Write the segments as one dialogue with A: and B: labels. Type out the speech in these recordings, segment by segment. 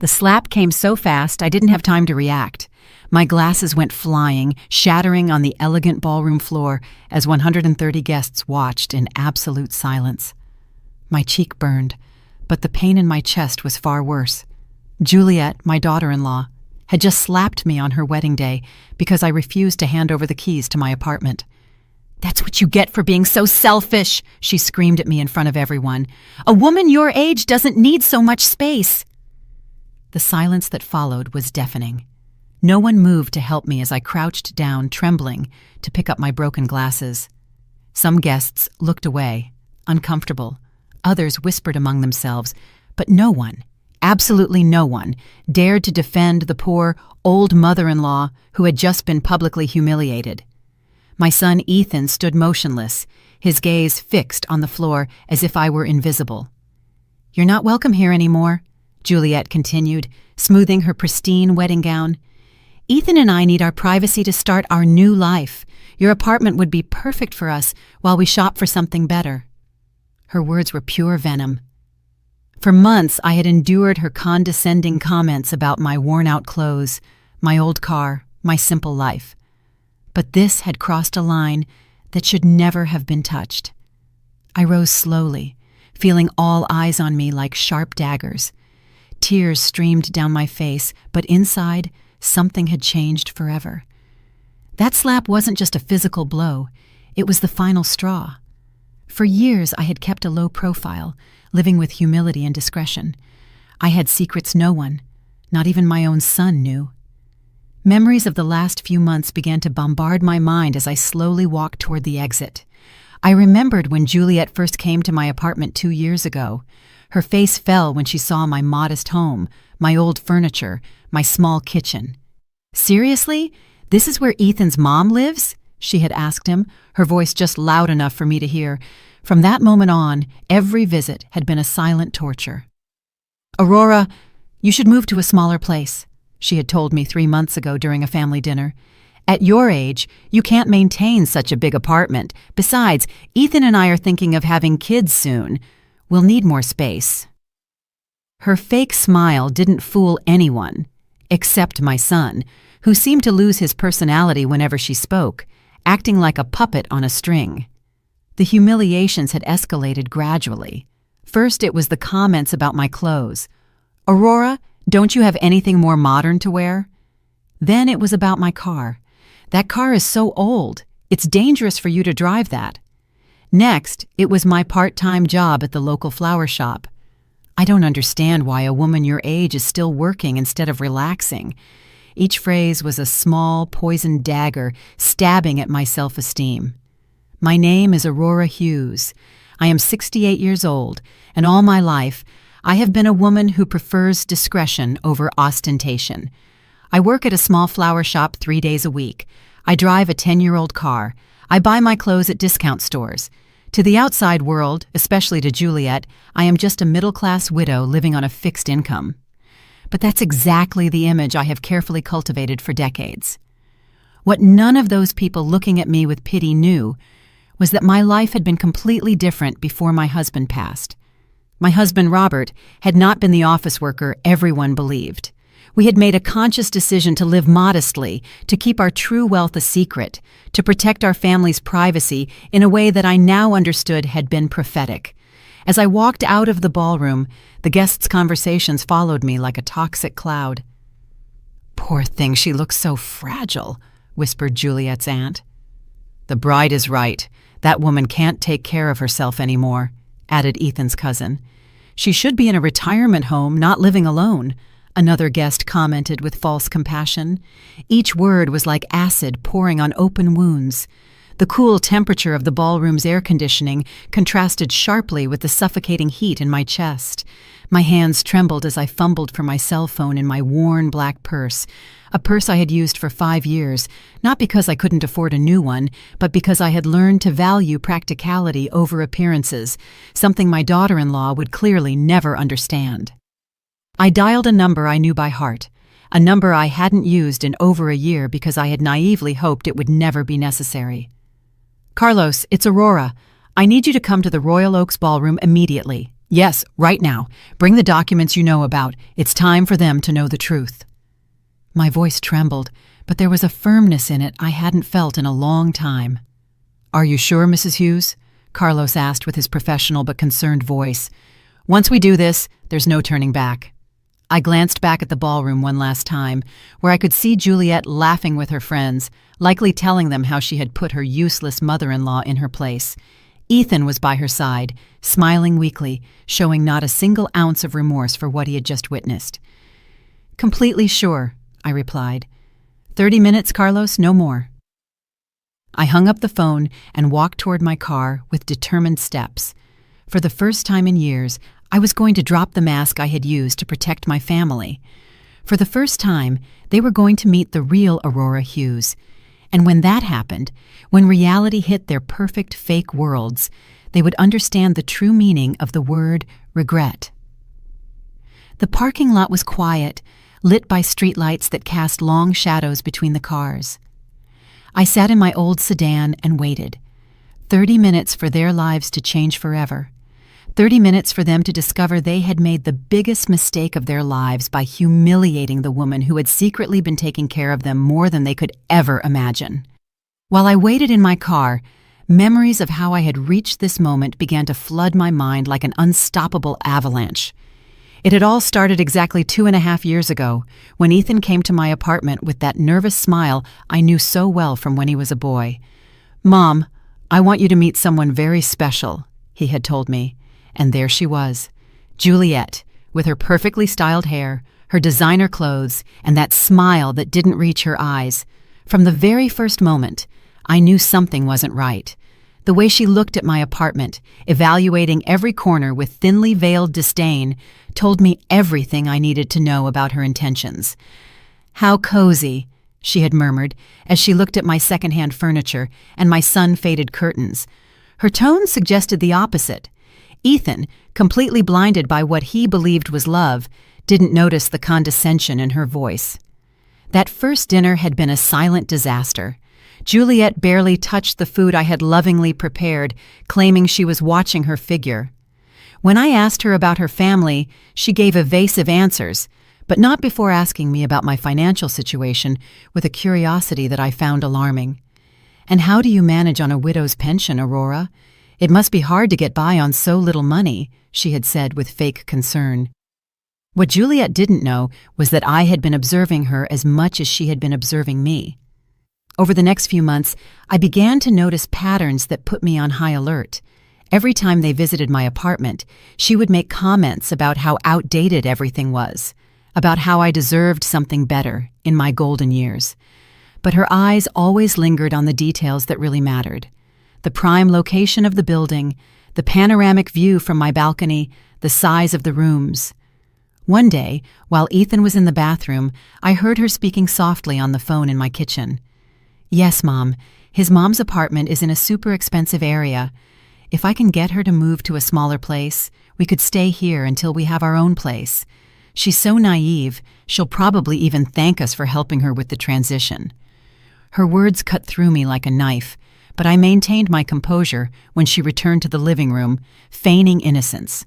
A: The slap came so fast I didn't have time to react. My glasses went flying, shattering on the elegant ballroom floor as 130 guests watched in absolute silence. My cheek burned, but the pain in my chest was far worse. Juliet, my daughter-in-law, had just slapped me on her wedding day because I refused to hand over the keys to my apartment. "That's what you get for being so selfish," she screamed at me in front of everyone. "A woman your age doesn't need so much space." The silence that followed was deafening. No one moved to help me as I crouched down, trembling, to pick up my broken glasses. Some guests looked away, uncomfortable. Others whispered among themselves, but no one, absolutely no one, dared to defend the poor, old mother-in-law who had just been publicly humiliated. My son Ethan stood motionless, his gaze fixed on the floor as if I were invisible. "You're not welcome here anymore," Juliet continued, smoothing her pristine wedding gown. "Ethan and I need our privacy to start our new life. Your apartment would be perfect for us while we shop for something better." Her words were pure venom. For months I had endured her condescending comments about my worn-out clothes, my old car, my simple life. But this had crossed a line that should never have been touched. I rose slowly, feeling all eyes on me like sharp daggers. Tears streamed down my face, but inside, something had changed forever. That slap wasn't just a physical blow, it was the final straw. For years I had kept a low profile, living with humility and discretion. I had secrets no one, not even my own son, knew. Memories of the last few months began to bombard my mind as I slowly walked toward the exit. I remembered when Juliet first came to my apartment 2 years ago. Her face fell when she saw my modest home, my old furniture, my small kitchen. "Seriously? This is where Ethan's mom lives?" she had asked him, her voice just loud enough for me to hear. From that moment on, every visit had been a silent torture. "Aurora, you should move to a smaller place," she had told me 3 months ago during a family dinner. "At your age, you can't maintain such a big apartment. Besides, Ethan and I are thinking of having kids soon. We'll need more space." Her fake smile didn't fool anyone, except my son, who seemed to lose his personality whenever she spoke, acting like a puppet on a string. The humiliations had escalated gradually. First, it was the comments about my clothes. "Aurora, don't you have anything more modern to wear?" Then it was about my car. "That car is so old. It's dangerous for you to drive that." Next, it was my part-time job at the local flower shop. "I don't understand why a woman your age is still working instead of relaxing." Each phrase was a small, poisoned dagger stabbing at my self-esteem. My name is Aurora Hughes. I am 68 years old, and all my life, I have been a woman who prefers discretion over ostentation. I work at a small flower shop 3 days a week. I drive a 10-year-old car. I buy my clothes at discount stores. To the outside world, especially to Juliet, I am just a middle-class widow living on a fixed income. But that's exactly the image I have carefully cultivated for decades. What none of those people looking at me with pity knew was that my life had been completely different before my husband passed. My husband, Robert, had not been the office worker everyone believed. We had made a conscious decision to live modestly, to keep our true wealth a secret, to protect our family's privacy in a way that I now understood had been prophetic. As I walked out of the ballroom, the guests' conversations followed me like a toxic cloud. "Poor thing, she looks so fragile," whispered Juliet's aunt. "The bride is right. That woman can't take care of herself anymore," added Ethan's cousin. "She should be in a retirement home, not living alone," another guest commented with false compassion. Each word was like acid pouring on open wounds. The cool temperature of the ballroom's air conditioning contrasted sharply with the suffocating heat in my chest. My hands trembled as I fumbled for my cell phone in my worn black purse, a purse I had used for 5 years, not because I couldn't afford a new one, but because I had learned to value practicality over appearances, something my daughter-in-law would clearly never understand. I dialed a number I knew by heart, a number I hadn't used in over a year because I had naively hoped it would never be necessary. "Carlos, it's Aurora. I need you to come to the Royal Oaks Ballroom immediately," Yes, right now. Bring the documents you know about. It's time for them to know the truth. My voice trembled, but there was a firmness in it I hadn't felt in a long time. Are you sure, Mrs. Hughes? Carlos asked with his professional but concerned voice. Once we do this, there's no turning back. I glanced back at the ballroom one last time, where I could see Juliet laughing with her friends, likely telling them how she had put her useless mother-in-law in her place. Ethan was by her side, smiling weakly, showing not a single ounce of remorse for what he had just witnessed. Completely sure, I replied. 30 minutes, Carlos, no more. I hung up the phone and walked toward my car with determined steps. For the first time in years, I was going to drop the mask I had used to protect my family. For the first time, they were going to meet the real Aurora Hughes. And when that happened, when reality hit their perfect fake worlds, they would understand the true meaning of the word regret. The parking lot was quiet, lit by streetlights that cast long shadows between the cars. I sat in my old sedan and waited. 30 minutes for their lives to change forever. 30 minutes for them to discover they had made the biggest mistake of their lives by humiliating the woman who had secretly been taking care of them more than they could ever imagine. While I waited in my car, memories of how I had reached this moment began to flood my mind like an unstoppable avalanche. It had all started exactly 2.5 years ago, when Ethan came to my apartment with that nervous smile I knew so well from when he was a boy. "Mom, I want you to meet someone very special," he had told me. And there she was, Juliet, with her perfectly styled hair, her designer clothes, and that smile that didn't reach her eyes. From the very first moment, I knew something wasn't right. The way she looked at my apartment, evaluating every corner with thinly veiled disdain, told me everything I needed to know about her intentions. "How cozy," she had murmured as she looked at my secondhand furniture and my sun-faded curtains. Her tone suggested the opposite. Ethan, completely blinded by what he believed was love, didn't notice the condescension in her voice. That first dinner had been a silent disaster. Juliet barely touched the food I had lovingly prepared, claiming she was watching her figure. When I asked her about her family, she gave evasive answers, but not before asking me about my financial situation with a curiosity that I found alarming. "And how do you manage on a widow's pension, Aurora? It must be hard to get by on so little money," she had said with fake concern. What Juliet didn't know was that I had been observing her as much as she had been observing me. Over the next few months, I began to notice patterns that put me on high alert. Every time they visited my apartment, she would make comments about how outdated everything was, about how I deserved something better in my golden years. But her eyes always lingered on the details that really mattered. The prime location of the building, the panoramic view from my balcony, the size of the rooms. One day, while Ethan was in the bathroom, I heard her speaking softly on the phone in my kitchen. "Yes, Mom, his mom's apartment is in a super expensive area. If I can get her to move to a smaller place, we could stay here until we have our own place. She's so naive, she'll probably even thank us for helping her with the transition." Her words cut through me like a knife, but I maintained my composure when she returned to the living room, feigning innocence.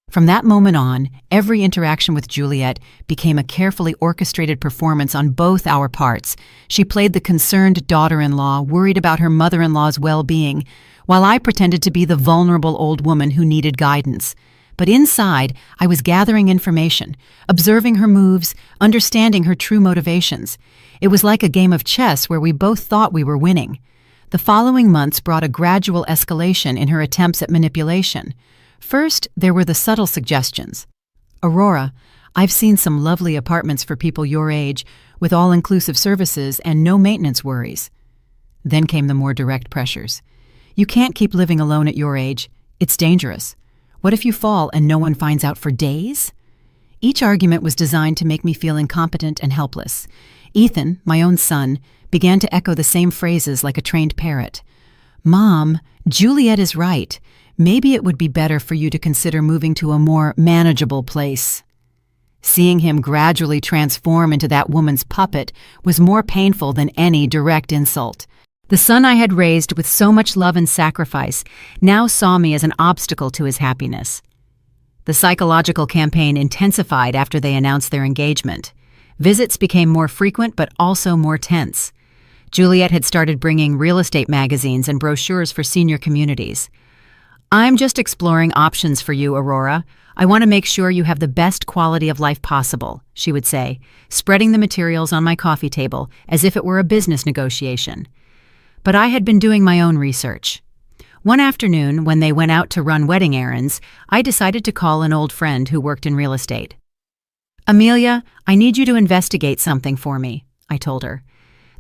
A: From that moment on, every interaction with Juliet became a carefully orchestrated performance on both our parts. She played the concerned daughter-in-law, worried about her mother-in-law's well-being, while I pretended to be the vulnerable old woman who needed guidance. But inside, I was gathering information, observing her moves, understanding her true motivations. It was like a game of chess where we both thought we were winning. The following months brought a gradual escalation in her attempts at manipulation. First, there were the subtle suggestions. "Aurora, I've seen some lovely apartments for people your age, with all-inclusive services and no maintenance worries." Then came the more direct pressures. "You can't keep living alone at your age. It's dangerous. What if you fall and no one finds out for days?" Each argument was designed to make me feel incompetent and helpless. Ethan, my own son, began to echo the same phrases like a trained parrot. "Mom, Juliet is right. Maybe it would be better for you to consider moving to a more manageable place." Seeing him gradually transform into that woman's puppet was more painful than any direct insult. The son I had raised with so much love and sacrifice now saw me as an obstacle to his happiness. The psychological campaign intensified after they announced their engagement. Visits became more frequent but also more tense. Juliet had started bringing real estate magazines and brochures for senior communities. "I'm just exploring options for you, Aurora. I want to make sure you have the best quality of life possible," she would say, spreading the materials on my coffee table as if it were a business negotiation. But I had been doing my own research. One afternoon, when they went out to run wedding errands, I decided to call an old friend who worked in real estate. "Amelia, I need you to investigate something for me," I told her.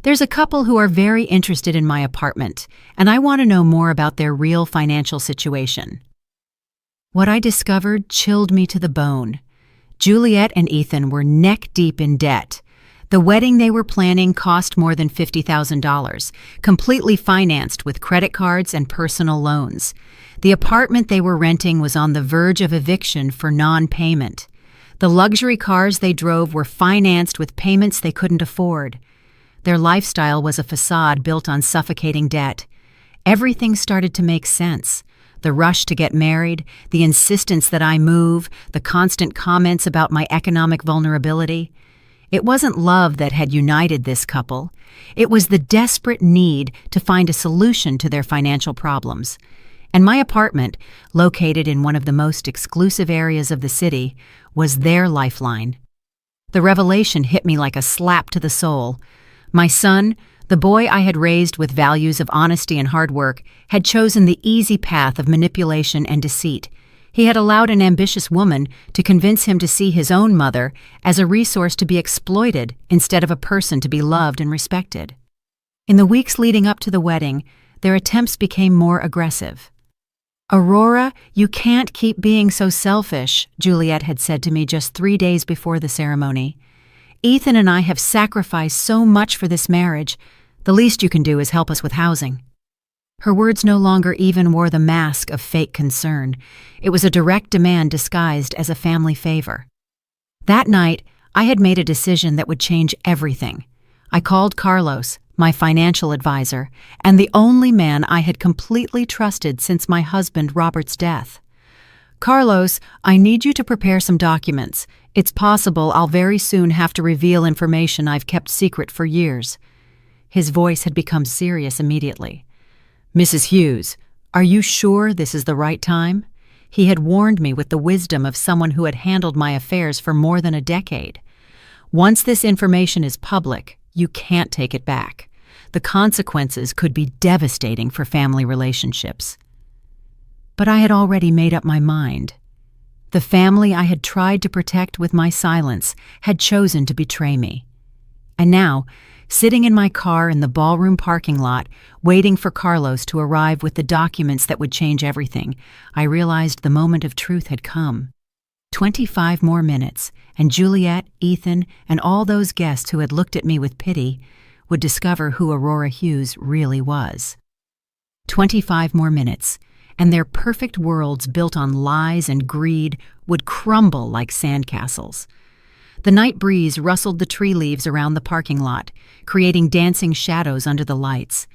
A: "There's a couple who are very interested in my apartment, and I want to know more about their real financial situation." What I discovered chilled me to the bone. Juliet and Ethan were neck-deep in debt. The wedding they were planning cost more than $50,000, completely financed with credit cards and personal loans. The apartment they were renting was on the verge of eviction for non-payment. The luxury cars they drove were financed with payments they couldn't afford. Their lifestyle was a facade built on suffocating debt. Everything started to make sense. The rush to get married, the insistence that I move, the constant comments about my economic vulnerability. It wasn't love that had united this couple. It was the desperate need to find a solution to their financial problems. And my apartment, located in one of the most exclusive areas of the city, was their lifeline. The revelation hit me like a slap to the soul. My son, the boy I had raised with values of honesty and hard work, had chosen the easy path of manipulation and deceit. He had allowed an ambitious woman to convince him to see his own mother as a resource to be exploited instead of a person to be loved and respected. In the weeks leading up to the wedding, their attempts became more aggressive. "Aurora, you can't keep being so selfish," Juliet had said to me just 3 days before the ceremony. "Ethan and I have sacrificed so much for this marriage. The least you can do is help us with housing." Her words no longer even wore the mask of fake concern. It was a direct demand disguised as a family favor. That night, I had made a decision that would change everything. I called Carlos, my financial advisor, and the only man I had completely trusted since my husband Robert's death. "Carlos, I need you to prepare some documents. It's possible I'll very soon have to reveal information I've kept secret for years." His voice had become serious immediately. "Mrs. Hughes, are you sure this is the right time?" He had warned me with the wisdom of someone who had handled my affairs for more than a decade. "Once this information is public, you can't take it back. The consequences could be devastating for family relationships." But I had already made up my mind. The family I had tried to protect with my silence had chosen to betray me. And now, sitting in my car in the ballroom parking lot, waiting for Carlos to arrive with the documents that would change everything, I realized the moment of truth had come. 25 more minutes, and Juliet, Ethan, and all those guests who had looked at me with pity would discover who Aurora Hughes really was. 25 more minutes, and their perfect worlds built on lies and greed would crumble like sandcastles. The night breeze rustled the tree leaves around the parking lot, creating dancing shadows under the lights.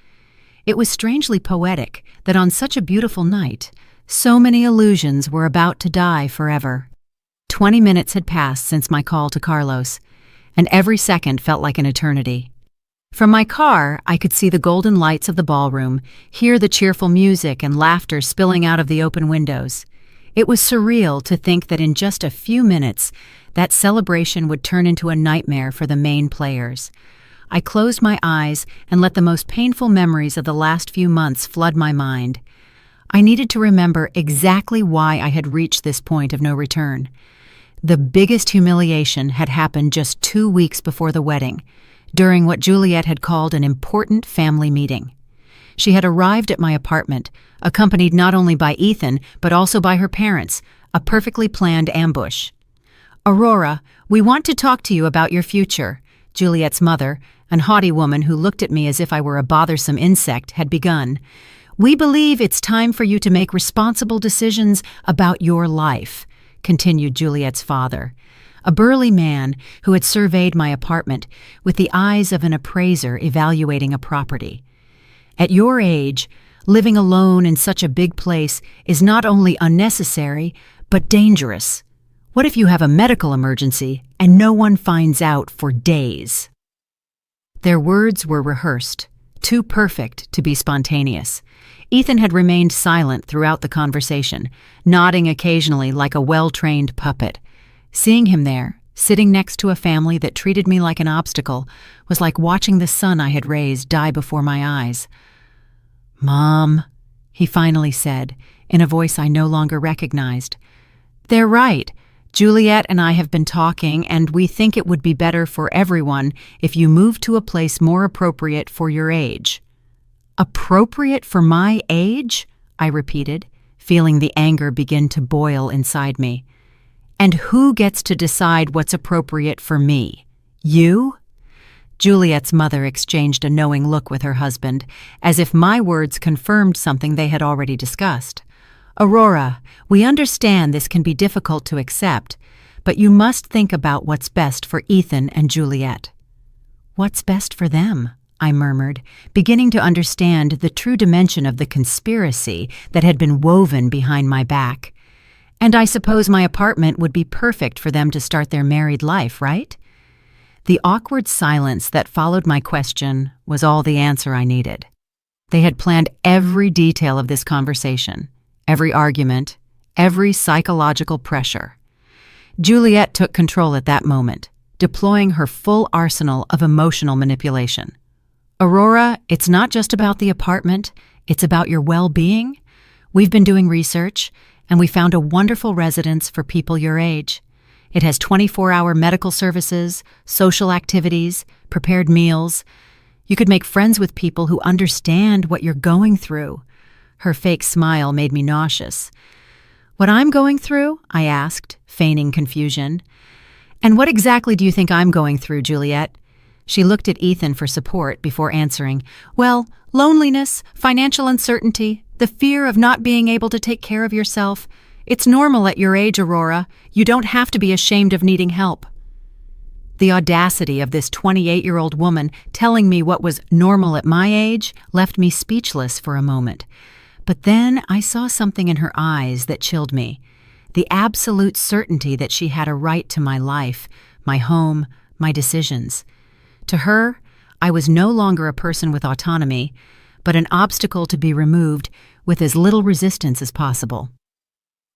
A: It was strangely poetic that on such a beautiful night, so many illusions were about to die forever. 20 minutes had passed since my call to Carlos, and every second felt like an eternity. From my car, I could see the golden lights of the ballroom, hear the cheerful music and laughter spilling out of the open windows. It was surreal to think that in just a few minutes, that celebration would turn into a nightmare for the main players. I closed my eyes and let the most painful memories of the last few months flood my mind. I needed to remember exactly why I had reached this point of no return. The biggest humiliation had happened just 2 weeks before the wedding, during what Juliet had called an important family meeting. She had arrived at my apartment, accompanied not only by Ethan, but also by her parents, a perfectly planned ambush. "Aurora, we want to talk to you about your future," Juliet's mother, an haughty woman who looked at me as if I were a bothersome insect, had begun. "We believe it's time for you to make responsible decisions about your life," continued Juliet's father, a burly man who had surveyed my apartment with the eyes of an appraiser evaluating a property. "At your age, living alone in such a big place is not only unnecessary, but dangerous. What if you have a medical emergency and no one finds out for days? Their words were rehearsed, too perfect to be spontaneous. Ethan had remained silent throughout the conversation, nodding occasionally like a well-trained puppet. Seeing him there, sitting next to a family that treated me like an obstacle, was like watching the son I had raised die before my eyes. "Mom," he finally said, in a voice I no longer recognized. "They're right. Juliet and I have been talking, and we think it would be better for everyone if you moved to a place more appropriate for your age." "Appropriate for my age?" I repeated, feeling the anger begin to boil inside me. "And who gets to decide what's appropriate for me? You?" Juliet's mother exchanged a knowing look with her husband, as if my words confirmed something they had already discussed. "Aurora, we understand this can be difficult to accept, but you must think about what's best for Ethan and Juliet." "What's best for them?" I murmured, beginning to understand the true dimension of the conspiracy that had been woven behind my back. "And I suppose my apartment would be perfect for them to start their married life, right?" The awkward silence that followed my question was all the answer I needed. They had planned every detail of this conversation, every argument, every psychological pressure. Juliet took control at that moment, deploying her full arsenal of emotional manipulation. "Aurora, it's not just about the apartment, it's about your well-being. We've been doing research, and we found a wonderful residence for people your age. It has 24-hour medical services, social activities, prepared meals. You could make friends with people who understand what you're going through." Her fake smile made me nauseous. "What I'm going through?" I asked, feigning confusion. "And what exactly do you think I'm going through, Juliet?" She looked at Ethan for support before answering. "Well, loneliness, financial uncertainty, the fear of not being able to take care of yourself. It's normal at your age, Aurora. You don't have to be ashamed of needing help." The audacity of this 28-year-old woman telling me what was normal at my age left me speechless for a moment. But then I saw something in her eyes that chilled me. The absolute certainty that she had a right to my life, my home, my decisions. To her, I was no longer a person with autonomy, but an obstacle to be removed with as little resistance as possible.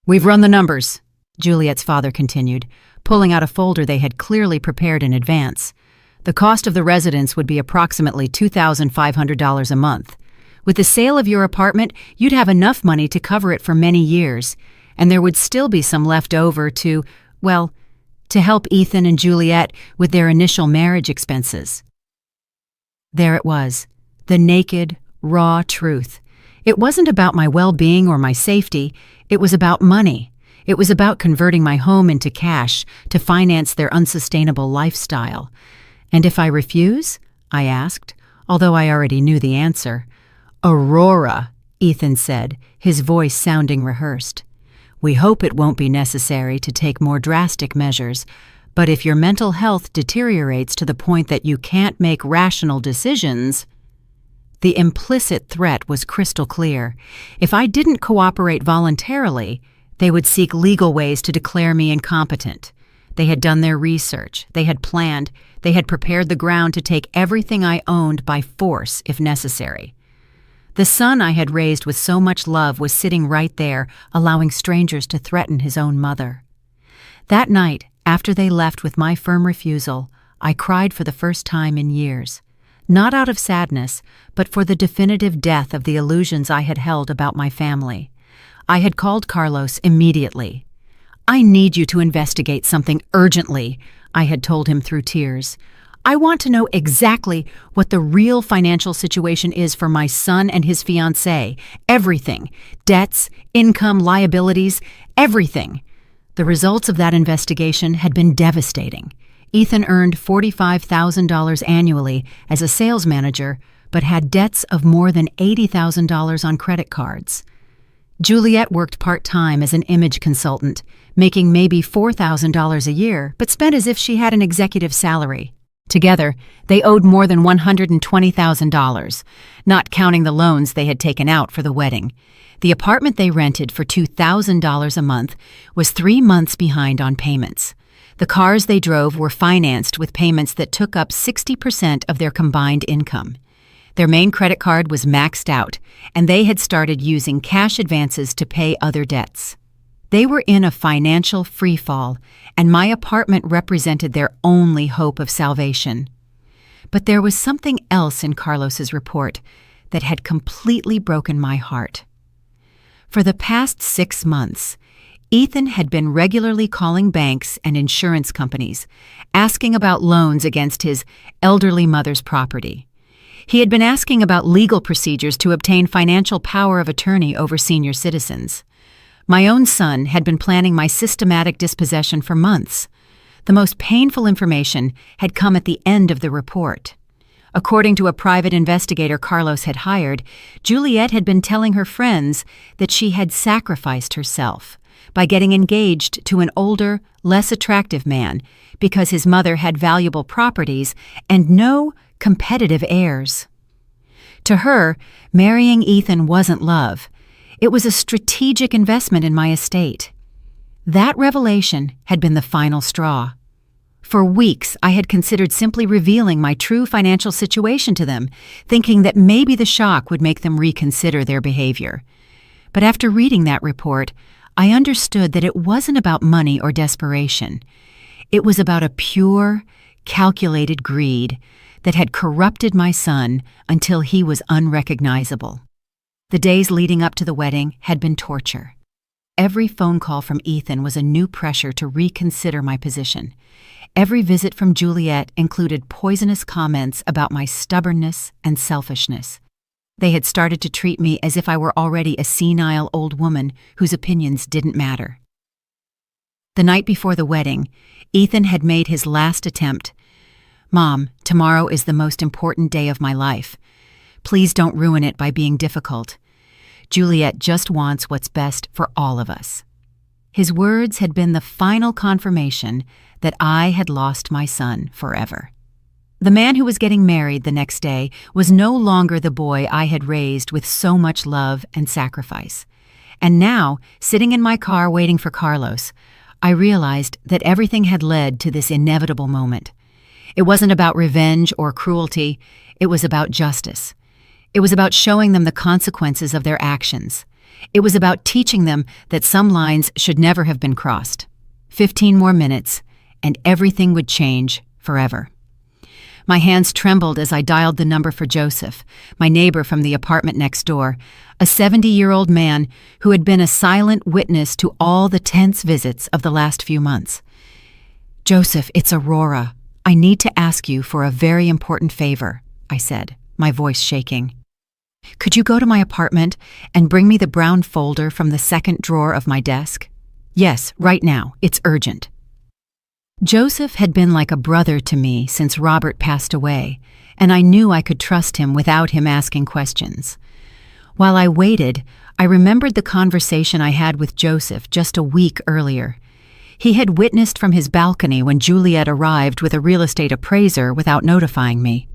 A: "We've run the numbers," Juliet's father continued, pulling out a folder they had clearly prepared in advance. "The cost of the residence would be approximately $2,500 a month. With the sale of your apartment, you'd have enough money to cover it for many years, and there would still be some left over to help Ethan and Juliet with their initial marriage expenses." There it was, the naked, raw truth. It wasn't about my well-being or my safety, it was about money. It was about converting my home into cash to finance their unsustainable lifestyle. "And if I refuse?" I asked, although I already knew the answer. "Aurora," Ethan said, his voice sounding rehearsed. "We hope it won't be necessary to take more drastic measures, but if your mental health deteriorates to the point that you can't make rational decisions—" The implicit threat was crystal clear. If I didn't cooperate voluntarily, they would seek legal ways to declare me incompetent. They had done their research, they had planned, they had prepared the ground to take everything I owned by force if necessary. The son I had raised with so much love was sitting right there, allowing strangers to threaten his own mother. That night, after they left with my firm refusal, I cried for the first time in years. Not out of sadness, but for the definitive death of the illusions I had held about my family. I had called Carlos immediately. "I need you to investigate something urgently," I had told him through tears. "I want to know exactly what the real financial situation is for my son and his fiancée. Everything. Debts, income, liabilities, everything." The results of that investigation had been devastating. Ethan earned $45,000 annually as a sales manager, but had debts of more than $80,000 on credit cards. Juliet worked part-time as an image consultant, making maybe $4,000 a year, but spent as if she had an executive salary. Together, they owed more than $120,000, not counting the loans they had taken out for the wedding. The apartment they rented for $2,000 a month was 3 months behind on payments. The cars they drove were financed with payments that took up 60% of their combined income. Their main credit card was maxed out, and they had started using cash advances to pay other debts. They were in a financial freefall, and my apartment represented their only hope of salvation. But there was something else in Carlos's report that had completely broken my heart. For the past 6 months, Ethan had been regularly calling banks and insurance companies, asking about loans against his elderly mother's property. He had been asking about legal procedures to obtain financial power of attorney over senior citizens. My own son had been planning my systematic dispossession for months. The most painful information had come at the end of the report. According to a private investigator Carlos had hired, Juliet had been telling her friends that she had sacrificed herself by getting engaged to an older, less attractive man because his mother had valuable properties and no competitive heirs. To her, marrying Ethan wasn't love. It was a strategic investment in my estate. That revelation had been the final straw. For weeks, I had considered simply revealing my true financial situation to them, thinking that maybe the shock would make them reconsider their behavior. But after reading that report, I understood that it wasn't about money or desperation. It was about a pure, calculated greed that had corrupted my son until he was unrecognizable. The days leading up to the wedding had been torture. Every phone call from Ethan was a new pressure to reconsider my position. Every visit from Juliet included poisonous comments about my stubbornness and selfishness. They had started to treat me as if I were already a senile old woman whose opinions didn't matter. The night before the wedding, Ethan had made his last attempt. "Mom, tomorrow is the most important day of my life. Please don't ruin it by being difficult. Juliet just wants what's best for all of us." His words had been the final confirmation that I had lost my son forever. The man who was getting married the next day was no longer the boy I had raised with so much love and sacrifice. And now, sitting in my car waiting for Carlos, I realized that everything had led to this inevitable moment. It wasn't about revenge or cruelty, it was about justice. It was about showing them the consequences of their actions. It was about teaching them that some lines should never have been crossed. 15 more minutes, and everything would change forever. My hands trembled as I dialed the number for Joseph, my neighbor from the apartment next door, a 70-year-old man who had been a silent witness to all the tense visits of the last few months. "Joseph, it's Aurora. I need to ask you for a very important favor," I said, my voice shaking. "Could you go to my apartment and bring me the brown folder from the second drawer of my desk?" "Yes, right now. It's urgent." Joseph had been like a brother to me since Robert passed away, and I knew I could trust him without him asking questions. While I waited, I remembered the conversation I had with Joseph just a week earlier. He had witnessed from his balcony when Juliet arrived with a real estate appraiser without notifying me.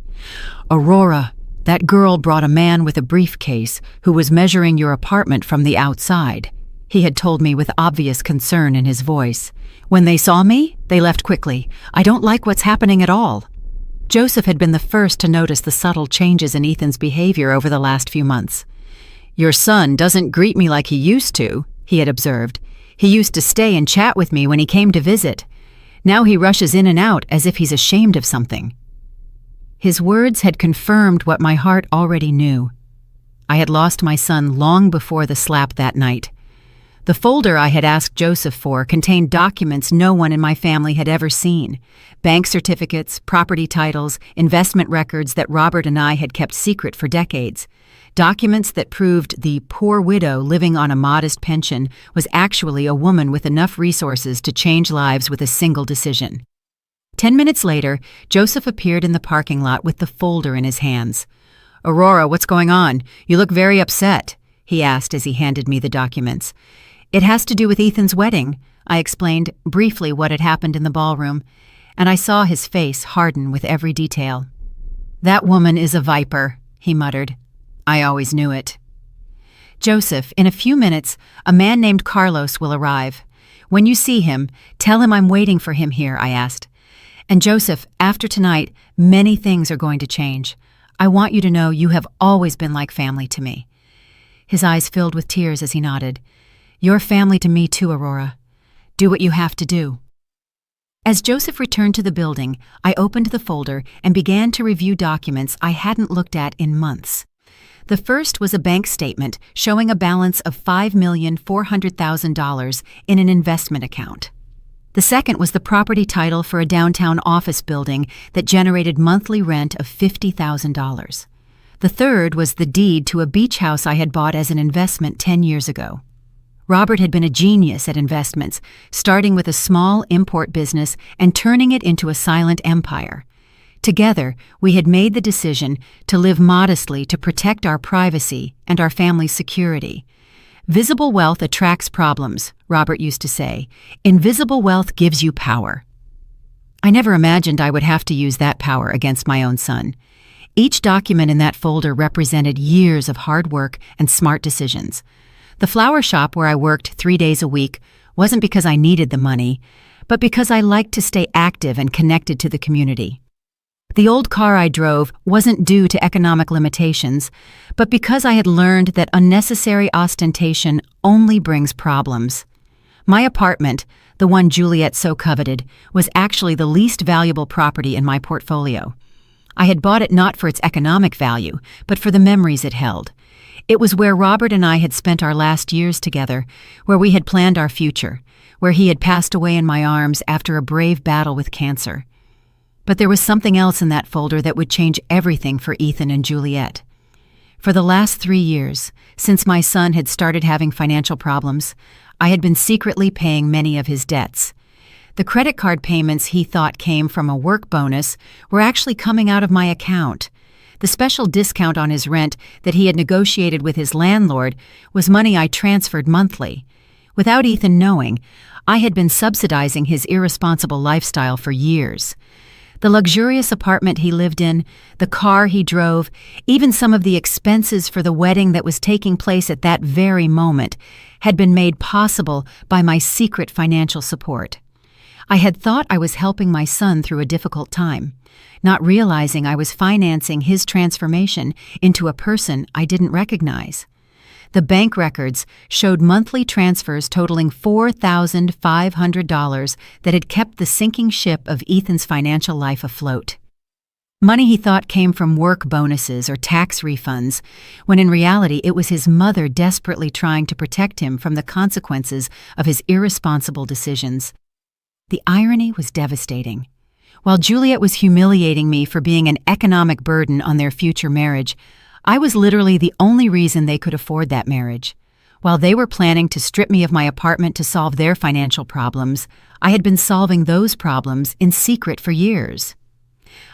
A: "Aurora, that girl brought a man with a briefcase who was measuring your apartment from the outside," he had told me with obvious concern in his voice. "When they saw me, they left quickly. I don't like what's happening at all." Joseph had been the first to notice the subtle changes in Ethan's behavior over the last few months. "Your son doesn't greet me like he used to," he had observed. "He used to stay and chat with me when he came to visit. Now he rushes in and out as if he's ashamed of something." His words had confirmed what my heart already knew. I had lost my son long before the slap that night. The folder I had asked Joseph for contained documents no one in my family had ever seen. Bank certificates, property titles, investment records that Robert and I had kept secret for decades. Documents that proved the poor widow living on a modest pension was actually a woman with enough resources to change lives with a single decision. 10 minutes later, Joseph appeared in the parking lot with the folder in his hands. "Aurora, what's going on? You look very upset," he asked as he handed me the documents. "It has to do with Ethan's wedding," I explained briefly what had happened in the ballroom. and I saw his face harden with every detail. "That woman is a viper," he muttered. "I always knew it." "Joseph, in a few minutes, a man named Carlos will arrive. When you see him, tell him I'm waiting for him here," I asked. "And Joseph, after tonight, many things are going to change. I want you to know you have always been like family to me." His eyes filled with tears as he nodded. "You're family to me too, Aurora. Do what you have to do." As Joseph returned to the building, I opened the folder and began to review documents I hadn't looked at in months. The first was a bank statement showing a balance of $5,400,000 in an investment account. The second was the property title for a downtown office building that generated monthly rent of $50,000. The third was the deed to a beach house I had bought as an investment 10 years ago. Robert had been a genius at investments, starting with a small import business and turning it into a silent empire. Together, we had made the decision to live modestly to protect our privacy and our family's security. "Visible wealth attracts problems," Robert used to say. "Invisible wealth gives you power." I never imagined I would have to use that power against my own son. Each document in that folder represented years of hard work and smart decisions. The flower shop where I worked 3 days a week wasn't because I needed the money, but because I liked to stay active and connected to the community. The old car I drove wasn't due to economic limitations, but because I had learned that unnecessary ostentation only brings problems. My apartment, the one Juliet so coveted, was actually the least valuable property in my portfolio. I had bought it not for its economic value, but for the memories it held. It was where Robert and I had spent our last years together, where we had planned our future, where he had passed away in my arms after a brave battle with cancer. But there was something else in that folder that would change everything for Ethan and Juliet. For the last 3 years, since my son had started having financial problems, I had been secretly paying many of his debts. The credit card payments he thought came from a work bonus were actually coming out of my account. The special discount on his rent that he had negotiated with his landlord was money I transferred monthly. Without Ethan knowing, I had been subsidizing his irresponsible lifestyle for years. The luxurious apartment he lived in, the car he drove, even some of the expenses for the wedding that was taking place at that very moment had been made possible by my secret financial support. I had thought I was helping my son through a difficult time, not realizing I was financing his transformation into a person I didn't recognize. The bank records showed monthly transfers totaling $4,500 that had kept the sinking ship of Ethan's financial life afloat. Money he thought came from work bonuses or tax refunds, when in reality it was his mother desperately trying to protect him from the consequences of his irresponsible decisions. The irony was devastating. While Juliet was humiliating me for being an economic burden on their future marriage, I was literally the only reason they could afford that marriage. While they were planning to strip me of my apartment to solve their financial problems, I had been solving those problems in secret for years.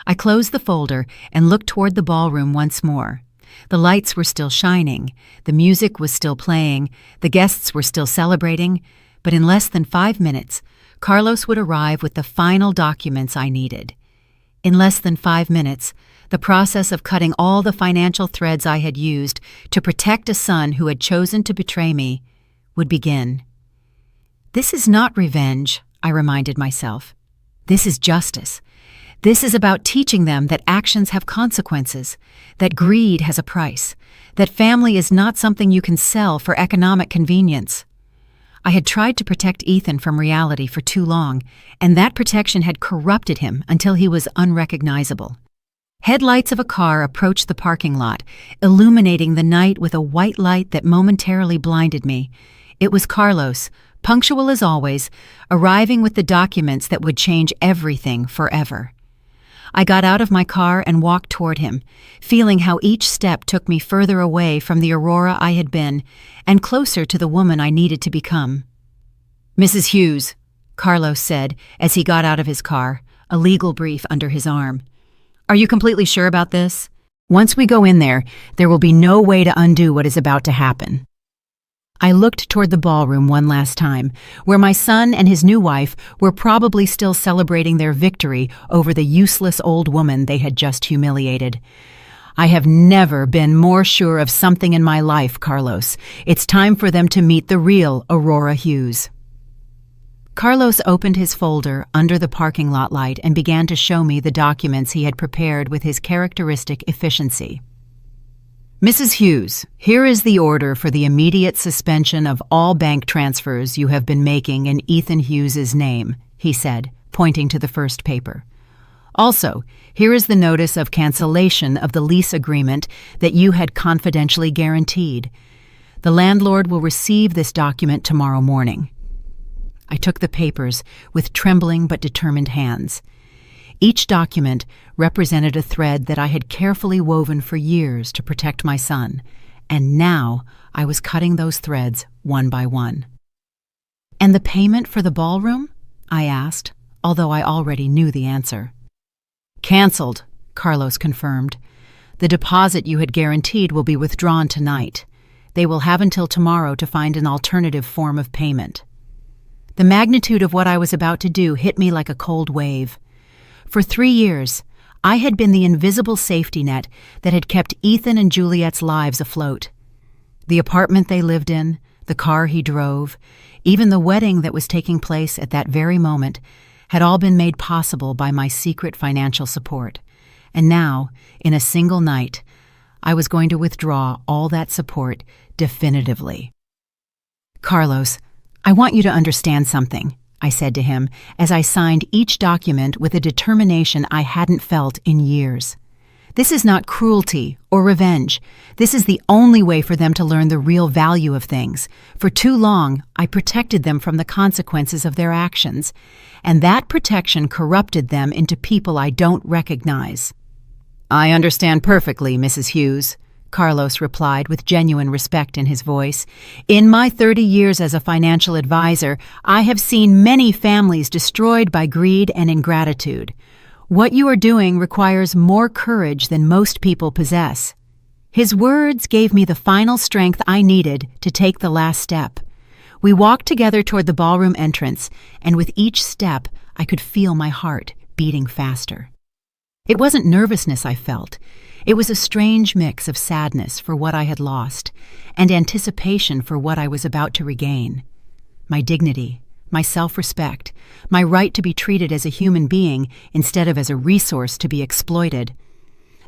A: I closed the folder and looked toward the ballroom once more. The lights were still shining, the music was still playing, the guests were still celebrating, but in less than 5 minutes, Carlos would arrive with the final documents I needed. In less than 5 minutes, the process of cutting all the financial threads I had used to protect a son who had chosen to betray me would begin. This is not revenge, I reminded myself. This is justice. This is about teaching them that actions have consequences, that greed has a price, that family is not something you can sell for economic convenience. I had tried to protect Ethan from reality for too long, and that protection had corrupted him until he was unrecognizable. Headlights of a car approached the parking lot, illuminating the night with a white light that momentarily blinded me. It was Carlos, punctual as always, arriving with the documents that would change everything forever. I got out of my car and walked toward him, feeling how each step took me further away from the Aurora I had been and closer to the woman I needed to become. "Mrs. Hughes," Carlos said as he got out of his car, a legal brief under his arm. "Are you completely sure about this? Once we go in there will be no way to undo what is about to happen." I looked toward the ballroom one last time, where my son and his new wife were probably still celebrating their victory over the useless old woman they had just humiliated. I have never been more sure of something in my life, Carlos. It's time for them to meet the real Aurora Hughes. Carlos opened his folder under the parking lot light and began to show me the documents he had prepared with his characteristic efficiency. Mrs. Hughes, here is the order for the immediate suspension of all bank transfers you have been making in Ethan Hughes's name, he said, pointing to the first paper. Also, here is the notice of cancellation of the lease agreement that you had confidentially guaranteed. The landlord will receive this document tomorrow morning. I took the papers with trembling but determined hands. Each document represented a thread that I had carefully woven for years to protect my son, and now I was cutting those threads one by one. "And the payment for the ballroom?" I asked, although I already knew the answer. "Cancelled," Carlos confirmed. "The deposit you had guaranteed will be withdrawn tonight. They will have until tomorrow to find an alternative form of payment." The magnitude of what I was about to do hit me like a cold wave. For 3 years, I had been the invisible safety net that had kept Ethan and Juliet's lives afloat. The apartment they lived in, the car he drove, even the wedding that was taking place at that very moment had all been made possible by my secret financial support. And now, in a single night, I was going to withdraw all that support definitively. "Carlos, I want you to understand something," I said to him as I signed each document with a determination I hadn't felt in years. "This is not cruelty or revenge. This is the only way for them to learn the real value of things. For too long, I protected them from the consequences of their actions, and that protection corrupted them into people I don't recognize." "I understand perfectly, Mrs. Hughes," Carlos replied with genuine respect in his voice. "In my 30 years as a financial advisor, I have seen many families destroyed by greed and ingratitude. What you are doing requires more courage than most people possess." His words gave me the final strength I needed to take the last step. We walked together toward the ballroom entrance, and with each step, I could feel my heart beating faster. It wasn't nervousness I felt. It was a strange mix of sadness for what I had lost and anticipation for what I was about to regain. My dignity, my self-respect, my right to be treated as a human being instead of as a resource to be exploited.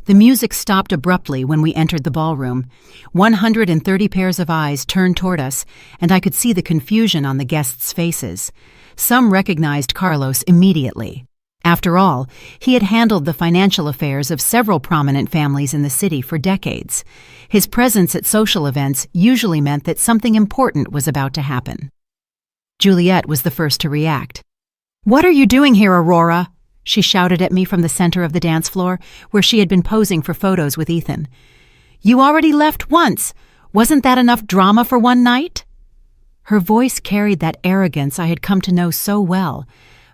A: The music stopped abruptly when we entered the ballroom. 130 pairs of eyes turned toward us, and I could see the confusion on the guests' faces. Some recognized Carlos immediately. After all, he had handled the financial affairs of several prominent families in the city for decades. His presence at social events usually meant that something important was about to happen. Juliet was the first to react. "What are you doing here, Aurora?" she shouted at me from the center of the dance floor, where she had been posing for photos with Ethan. "You already left once. Wasn't that enough drama for one night?" Her voice carried that arrogance I had come to know so well,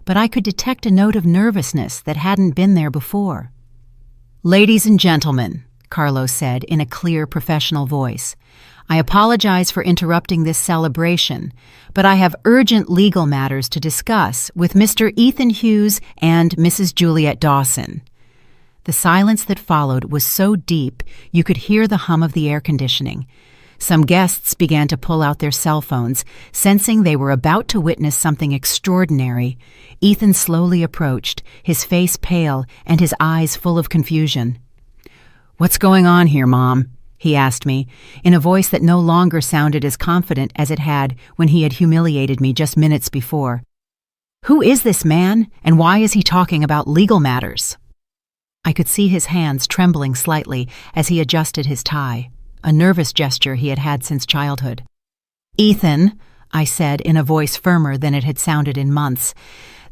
A: but I could detect a note of nervousness that hadn't been there before. "Ladies and gentlemen," Carlos said in a clear, professional voice, "I apologize for interrupting this celebration, but I have urgent legal matters to discuss with Mr. Ethan Hughes and Mrs. Juliet Dawson." The silence that followed was so deep you could hear the hum of the air conditioning. Some guests began to pull out their cell phones, sensing they were about to witness something extraordinary. Ethan slowly approached, his face pale and his eyes full of confusion. "What's going on here, Mom?" he asked me, in a voice that no longer sounded as confident as it had when he had humiliated me just minutes before. "Who is this man, and why is he talking about legal matters?" I could see his hands trembling slightly as he adjusted his tie, a nervous gesture he had had since childhood. "Ethan," I said in a voice firmer than it had sounded in months,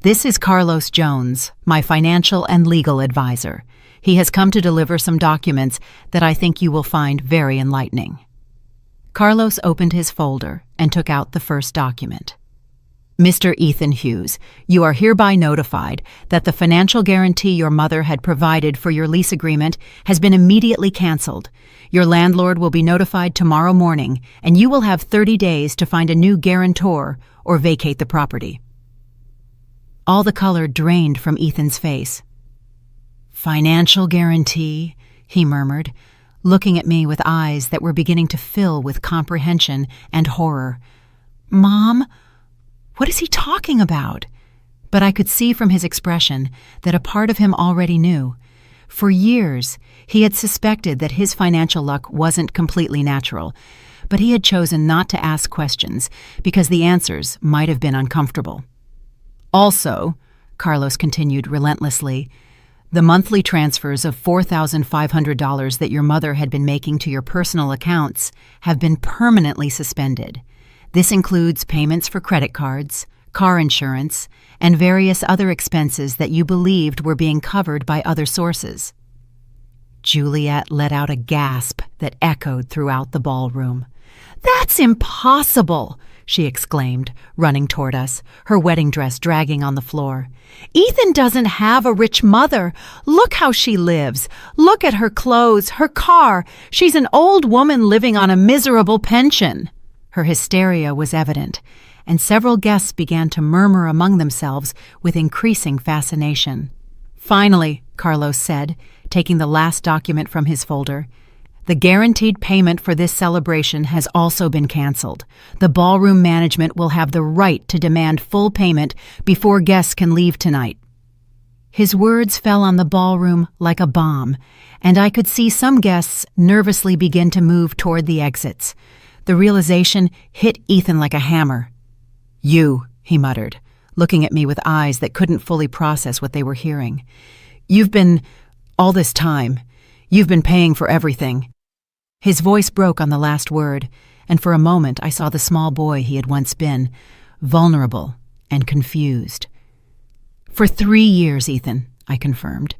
A: "this is Carlos Jones, my financial and legal advisor. He has come to deliver some documents that I think you will find very enlightening." Carlos opened his folder and took out the first document. Mr. Ethan Hughes, you are hereby notified that the financial guarantee your mother had provided for your lease agreement has been immediately canceled. Your landlord will be notified tomorrow morning, and you will have 30 days to find a new guarantor or vacate the property. All the color drained from Ethan's face. Financial guarantee, he murmured, looking at me with eyes that were beginning to fill with comprehension and horror. Mom? What is he talking about? But I could see from his expression that a part of him already knew. For years, he had suspected that his financial luck wasn't completely natural, but he had chosen not to ask questions because the answers might have been uncomfortable. Also, Carlos continued relentlessly, the monthly transfers of $4,500 that your mother had been making to your personal accounts have been permanently suspended. This includes payments for credit cards, car insurance, and various other expenses that you believed were being covered by other sources. Juliet let out a gasp that echoed throughout the ballroom. "That's impossible!" she exclaimed, running toward us, her wedding dress dragging on the floor. "Ethan doesn't have a rich mother. Look how she lives. Look at her clothes, her car. She's an old woman living on a miserable pension." Her hysteria was evident, and several guests began to murmur among themselves with increasing fascination. "Finally," Carlos said, taking the last document from his folder, "the guaranteed payment for this celebration has also been canceled. The ballroom management will have the right to demand full payment before guests can leave tonight." His words fell on the ballroom like a bomb, and I could see some guests nervously begin to move toward the exits. The realization hit Ethan like a hammer. "You," he muttered, looking at me with eyes that couldn't fully process what they were hearing. All this time, you've been paying for everything." His voice broke on the last word, and for a moment I saw the small boy he had once been, vulnerable and confused. "For 3 years, Ethan," I confirmed,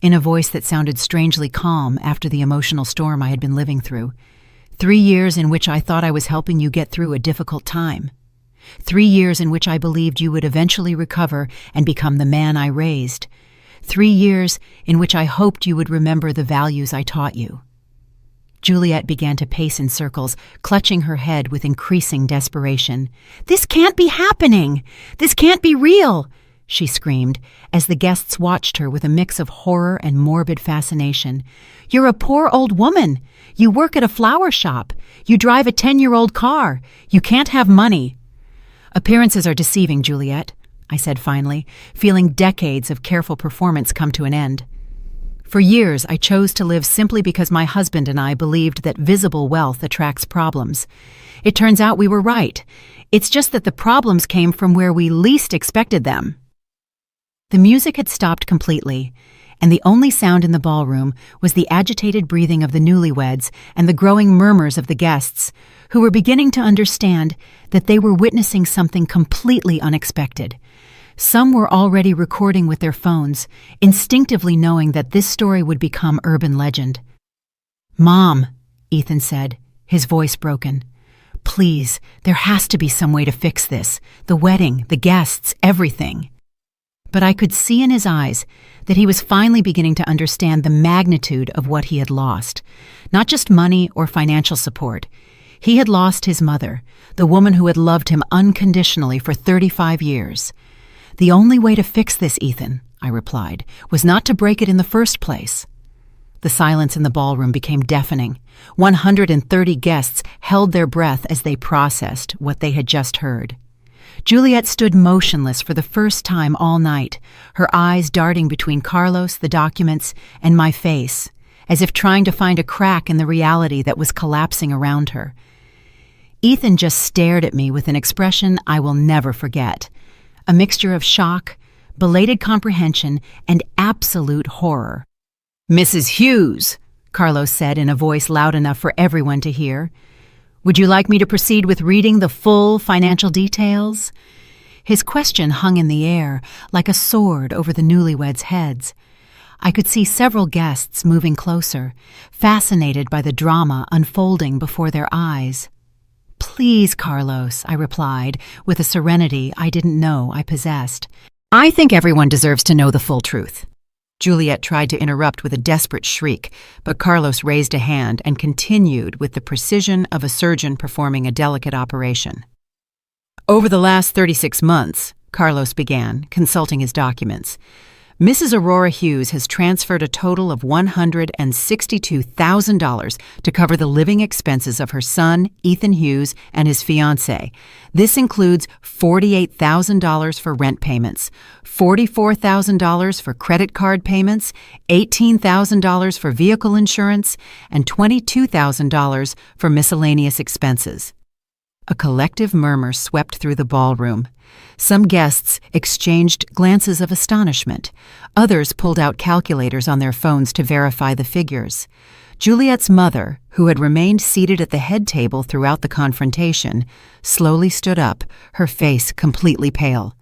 A: in a voice that sounded strangely calm after the emotional storm I had been living through. 3 years in which I thought I was helping you get through a difficult time. 3 years in which I believed you would eventually recover and become the man I raised. 3 years in which I hoped you would remember the values I taught you. Juliet began to pace in circles, clutching her head with increasing desperation. "This can't be happening! This can't be real!" she screamed, as the guests watched her with a mix of horror and morbid fascination. "You're a poor old woman. You work at a flower shop. You drive a 10-year-old car. You can't have money." "Appearances are deceiving, Juliet," I said finally, feeling decades of careful performance come to an end. "For years, I chose to live simply because my husband and I believed that visible wealth attracts problems. It turns out we were right. It's just that the problems came from where we least expected them." The music had stopped completely, and the only sound in the ballroom was the agitated breathing of the newlyweds and the growing murmurs of the guests, who were beginning to understand that they were witnessing something completely unexpected. Some were already recording with their phones, instinctively knowing that this story would become urban legend. "Mom," Ethan said, his voice broken. "Please, there has to be some way to fix this. The wedding, the guests, everything." But I could see in his eyes that he was finally beginning to understand the magnitude of what he had lost. Not just money or financial support. He had lost his mother, the woman who had loved him unconditionally for 35 years. "The only way to fix this, Ethan," I replied, "was not to break it in the first place." The silence in the ballroom became deafening. 130 guests held their breath as they processed what they had just heard. Juliet stood motionless for the first time all night, her eyes darting between Carlos, the documents, and my face, as if trying to find a crack in the reality that was collapsing around her. Ethan just stared at me with an expression I will never forget, a mixture of shock, belated comprehension, and absolute horror. "Mrs. Hughes," Carlos said in a voice loud enough for everyone to hear, "would you like me to proceed with reading the full financial details?" His question hung in the air like a sword over the newlyweds' heads. I could see several guests moving closer, fascinated by the drama unfolding before their eyes. please, Carlos, I replied, with a serenity I didn't know I possessed. I think everyone deserves to know the full truth. Juliet tried to interrupt with a desperate shriek, but Carlos raised a hand and continued with the precision of a surgeon performing a delicate operation. Over the last 36 months, Carlos began, consulting his documents, Mrs. Aurora Hughes has transferred a total of $162,000 to cover the living expenses of her son, Ethan Hughes, and his fiancée. This includes $48,000 for rent payments, $44,000 for credit card payments, $18,000 for vehicle insurance, and $22,000 for miscellaneous expenses. A collective murmur swept through the ballroom. Some guests exchanged glances of astonishment. Others pulled out calculators on their phones to verify the figures. Juliet's mother, who had remained seated at the head table throughout the confrontation, slowly stood up, her face completely pale.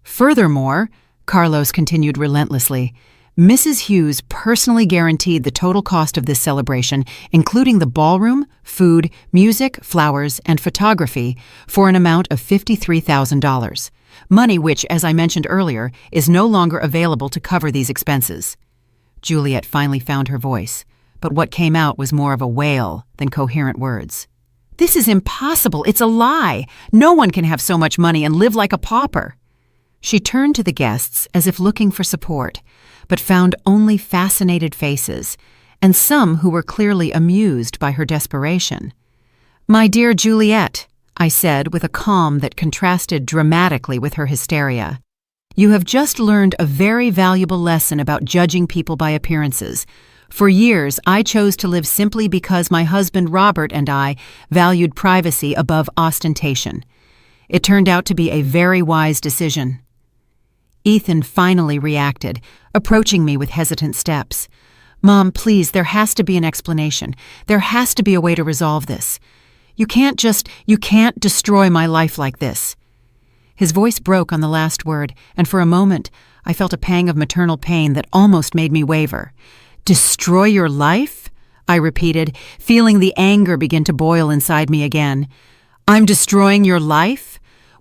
A: Furthermore, Carlos continued relentlessly, Mrs. Hughes personally guaranteed the total cost of this celebration, including the ballroom, food, music, flowers, and photography, for an amount of $53,000, money which, as I mentioned earlier, is no longer available to cover these expenses. Juliet finally found her voice, but what came out was more of a wail than coherent words. "This is impossible! It's a lie! No one can have so much money and live like a pauper!" She turned to the guests as if looking for support, but found only fascinated faces, and some who were clearly amused by her desperation. "My dear Juliet," I said with a calm that contrasted dramatically with her hysteria, "you have just learned a very valuable lesson about judging people by appearances. For years, I chose to live simply because my husband Robert and I valued privacy above ostentation. It turned out to be a very wise decision." Ethan finally reacted, approaching me with hesitant steps. "Mom, please, there has to be an explanation. There has to be a way to resolve this. You can't destroy my life like this." His voice broke on the last word, and for a moment, I felt a pang of maternal pain that almost made me waver. "Destroy your life?" I repeated, feeling the anger begin to boil inside me again. "I'm destroying your life?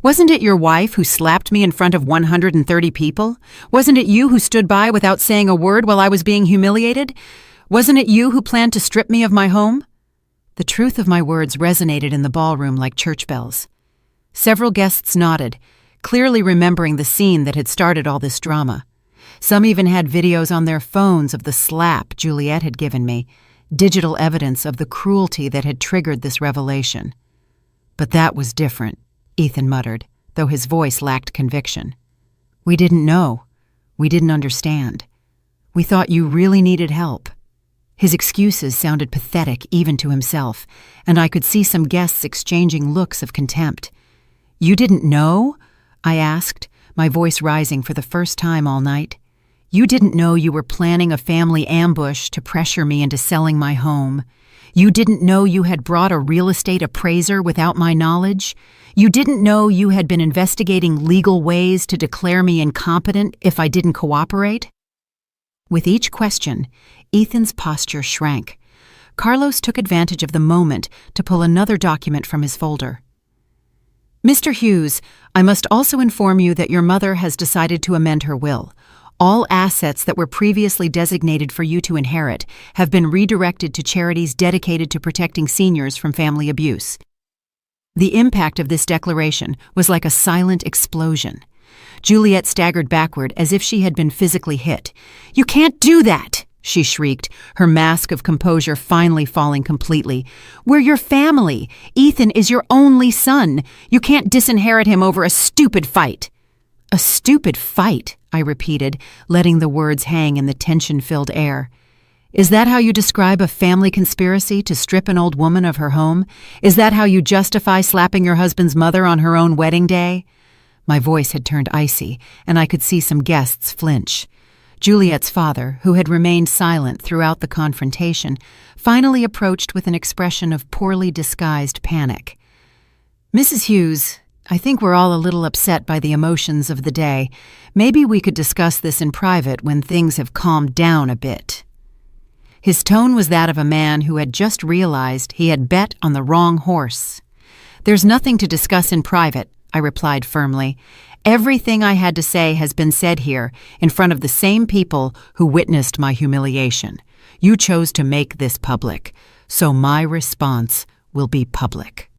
A: Wasn't it your wife who slapped me in front of 130 people? Wasn't it you who stood by without saying a word while I was being humiliated? Wasn't it you who planned to strip me of my home?" The truth of my words resonated in the ballroom like church bells. Several guests nodded, clearly remembering the scene that had started all this drama. Some even had videos on their phones of the slap Juliet had given me, digital evidence of the cruelty that had triggered this revelation. "But that was different," Ethan muttered, though his voice lacked conviction. "We didn't know. We didn't understand. We thought you really needed help." His excuses sounded pathetic even to himself, and I could see some guests exchanging looks of contempt. "You didn't know?" I asked, my voice rising for the first time all night. "You didn't know you were planning a family ambush to pressure me into selling my home? You didn't know you had brought a real estate appraiser without my knowledge? You didn't know you had been investigating legal ways to declare me incompetent if I didn't cooperate?" With each question, Ethan's posture shrank. Carlos took advantage of the moment to pull another document from his folder. "Mr. Hughes, I must also inform you that your mother has decided to amend her will. All assets that were previously designated for you to inherit have been redirected to charities dedicated to protecting seniors from family abuse." The impact of this declaration was like a silent explosion. Juliet staggered backward as if she had been physically hit. "You can't do that!" she shrieked, her mask of composure finally falling completely. "We're your family. Ethan is your only son. You can't disinherit him over a stupid fight." "A stupid fight," I repeated, letting the words hang in the tension-filled air. "Is that how you describe a family conspiracy to strip an old woman of her home? Is that how you justify slapping your husband's mother on her own wedding day?" My voice had turned icy, and I could see some guests flinch. Juliet's father, who had remained silent throughout the confrontation, finally approached with an expression of poorly disguised panic. "Mrs. Hughes, I think we're all a little upset by the emotions of the day. Maybe we could discuss this in private when things have calmed down a bit." His tone was that of a man who had just realized he had bet on the wrong horse. "There's nothing to discuss in private," I replied firmly. "Everything I had to say has been said here, in front of the same people who witnessed my humiliation. You chose to make this public, so my response will be public."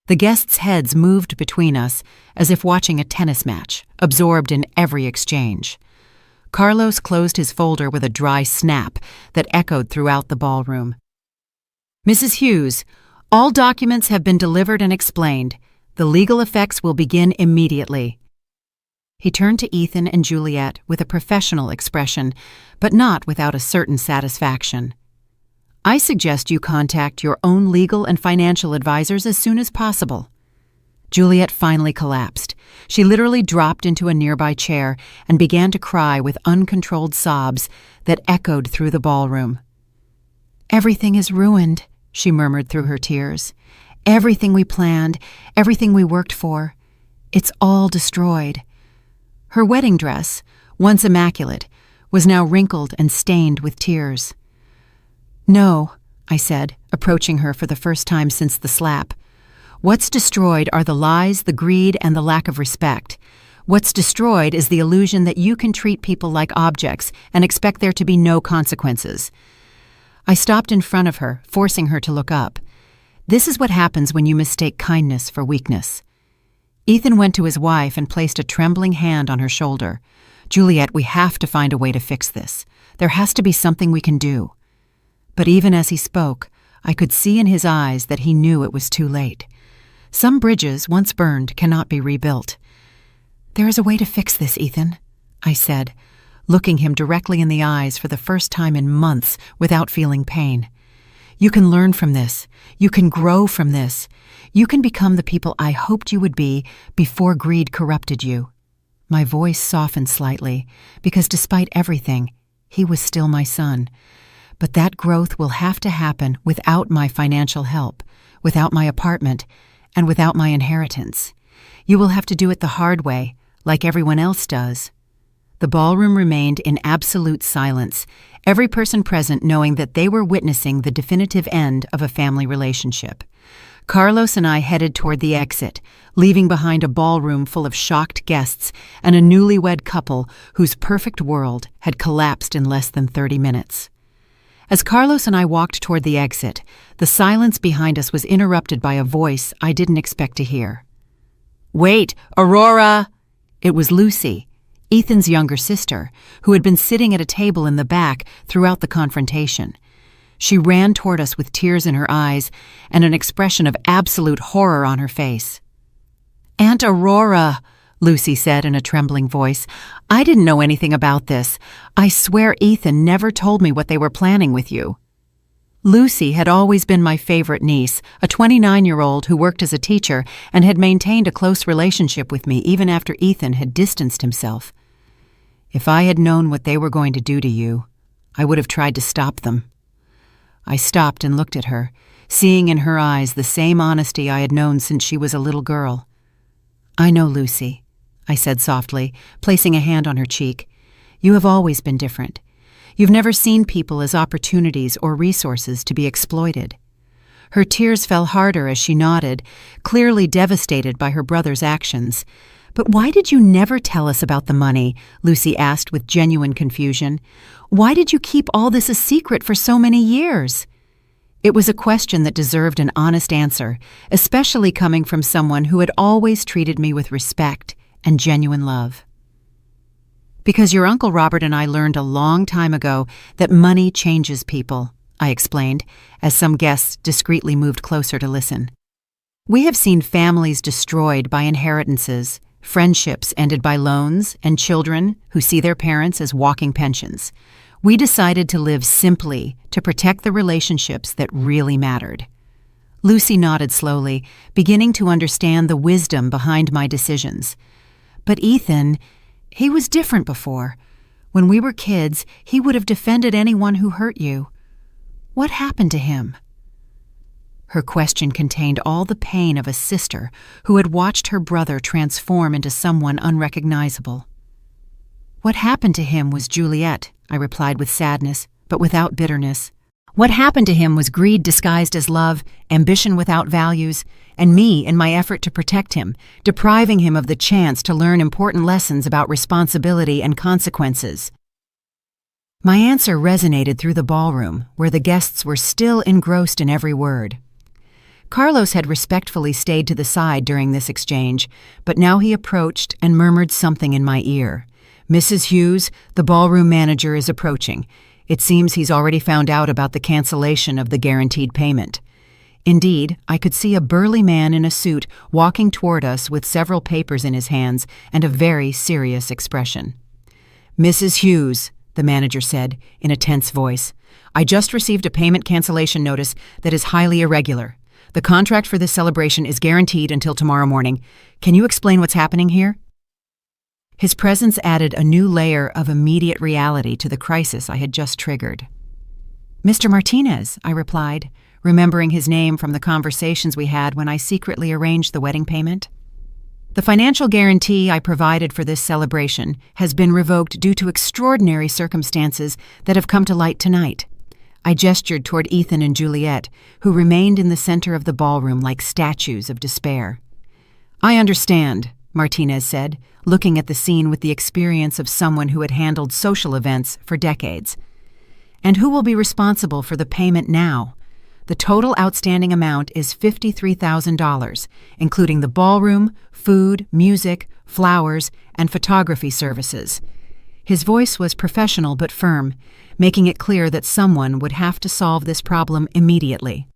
A: The guests' heads moved between us as if watching a tennis match, absorbed in every exchange. Carlos closed his folder with a dry snap that echoed throughout the ballroom. "Mrs. Hughes, all documents have been delivered and explained. The legal effects will begin immediately." He turned to Ethan and Juliet with a professional expression, but not without a certain satisfaction. "I suggest you contact your own legal and financial advisors as soon as possible." Juliet finally collapsed. She literally dropped into a nearby chair and began to cry with uncontrolled sobs that echoed through the ballroom. "Everything is ruined," she murmured through her tears. "Everything we planned, everything we worked for, it's all destroyed." Her wedding dress, once immaculate, was now wrinkled and stained with tears. "No," I said, approaching her for the first time since the slap. "What's destroyed are the lies, the greed, and the lack of respect. What's destroyed is the illusion that you can treat people like objects and expect there to be no consequences." I stopped in front of her, forcing her to look up. "This is what happens when you mistake kindness for weakness." Ethan went to his wife and placed a trembling hand on her shoulder. "Juliet, we have to find a way to fix this. There has to be something we can do." But even as he spoke, I could see in his eyes that he knew it was too late. Some bridges, once burned, cannot be rebuilt. "There is a way to fix this, Ethan," I said, looking him directly in the eyes for the first time in months without feeling pain. "You can learn from this. You can grow from this. You can become the people I hoped you would be before greed corrupted you." My voice softened slightly, because despite everything, he was still my son. But that growth will have to happen without my financial help, without my apartment, and without my inheritance. You will have to do it the hard way, like everyone else does. The ballroom remained in absolute silence, every person present knowing that they were witnessing the definitive end of a family relationship. Carlos and I headed toward the exit, leaving behind a ballroom full of shocked guests and a newlywed couple whose perfect world had collapsed in less than 30 minutes. As Carlos and I walked toward the exit, the silence behind us was interrupted by a voice I didn't expect to hear. "Wait, Aurora!" It was Lucy, Ethan's younger sister, who had been sitting at a table in the back throughout the confrontation. She ran toward us with tears in her eyes and an expression of absolute horror on her face. "Aunt Aurora," Lucy said in a trembling voice, "I didn't know anything about this. I swear Ethan never told me what they were planning with you." Lucy had always been my favorite niece, a 29-year-old who worked as a teacher and had maintained a close relationship with me even after Ethan had distanced himself. "If I had known what they were going to do to you, I would have tried to stop them." I stopped and looked at her, seeing in her eyes the same honesty I had known since she was a little girl. "I know, Lucy," I said softly, placing a hand on her cheek. "You have always been different. You've never seen people as opportunities or resources to be exploited." Her tears fell harder as she nodded, clearly devastated by her brother's actions. "But why did you never tell us about the money?" Lucy asked with genuine confusion. "Why did you keep all this a secret for so many years?" It was a question that deserved an honest answer, especially coming from someone who had always treated me with respect and genuine love. "Because your Uncle Robert and I learned a long time ago that money changes people," I explained, as some guests discreetly moved closer to listen. "We have seen families destroyed by inheritances, friendships ended by loans, and children who see their parents as walking pensions. We decided to live simply to protect the relationships that really mattered." Lucy nodded slowly, beginning to understand the wisdom behind my decisions. "But Ethan, he was different before. When we were kids, he would have defended anyone who hurt you. What happened to him?" Her question contained all the pain of a sister who had watched her brother transform into someone unrecognizable. "What happened to him was Juliet," I replied with sadness, but without bitterness. What happened to him was greed disguised as love, ambition without values, and me in my effort to protect him, depriving him of the chance to learn important lessons about responsibility and consequences. My answer resonated through the ballroom, where the guests were still engrossed in every word. Carlos had respectfully stayed to the side during this exchange, but now he approached and murmured something in my ear. "Mrs. Hughes, the ballroom manager is approaching. It seems he's already found out about the cancellation of the guaranteed payment." Indeed, I could see a burly man in a suit walking toward us with several papers in his hands and a very serious expression. "Mrs. Hughes," the manager said in a tense voice, "I just received a payment cancellation notice that is highly irregular. The contract for this celebration is guaranteed until tomorrow morning. Can you explain what's happening here?" His presence added a new layer of immediate reality to the crisis I had just triggered. "Mr. Martinez," I replied, remembering his name from the conversations we had when I secretly arranged the wedding payment. "The financial guarantee I provided for this celebration has been revoked due to extraordinary circumstances that have come to light tonight." I gestured toward Ethan and Juliet, who remained in the center of the ballroom like statues of despair. "I understand," Martinez said, looking at the scene with the experience of someone who had handled social events for decades. "And who will be responsible for the payment now? The total outstanding amount is $53,000, including the ballroom, food, music, flowers, and photography services." His voice was professional but firm, making it clear that someone would have to solve this problem immediately.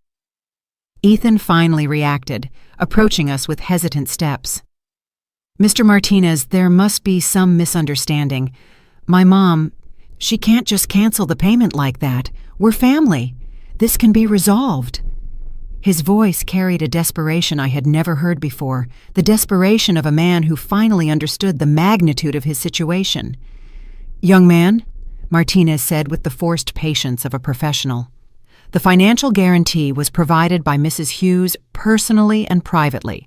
A: Ethan finally reacted, approaching us with hesitant steps. "Mr. Martinez, there must be some misunderstanding. My mom, she can't just cancel the payment like that. We're family. This can be resolved." His voice carried a desperation I had never heard before, the desperation of a man who finally understood the magnitude of his situation. "Young man," Martinez said with the forced patience of a professional, "the financial guarantee was provided by Mrs. Hughes personally and privately.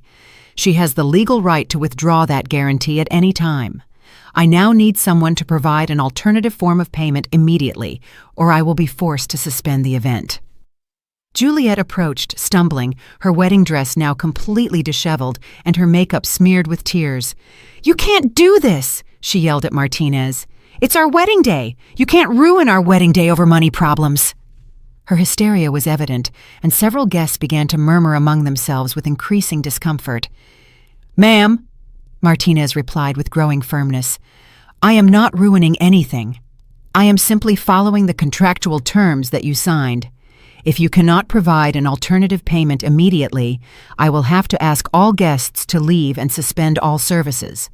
A: She has the legal right to withdraw that guarantee at any time. I now need someone to provide an alternative form of payment immediately, or I will be forced to suspend the event." Juliet approached, stumbling, her wedding dress now completely disheveled and her makeup smeared with tears. "You can't do this!" she yelled at Martinez. "It's our wedding day! You can't ruin our wedding day over money problems!" Her hysteria was evident, and several guests began to murmur among themselves with increasing discomfort. "Ma'am," Martinez replied with growing firmness, "I am not ruining anything. I am simply following the contractual terms that you signed. If you cannot provide an alternative payment immediately, I will have to ask all guests to leave and suspend all services."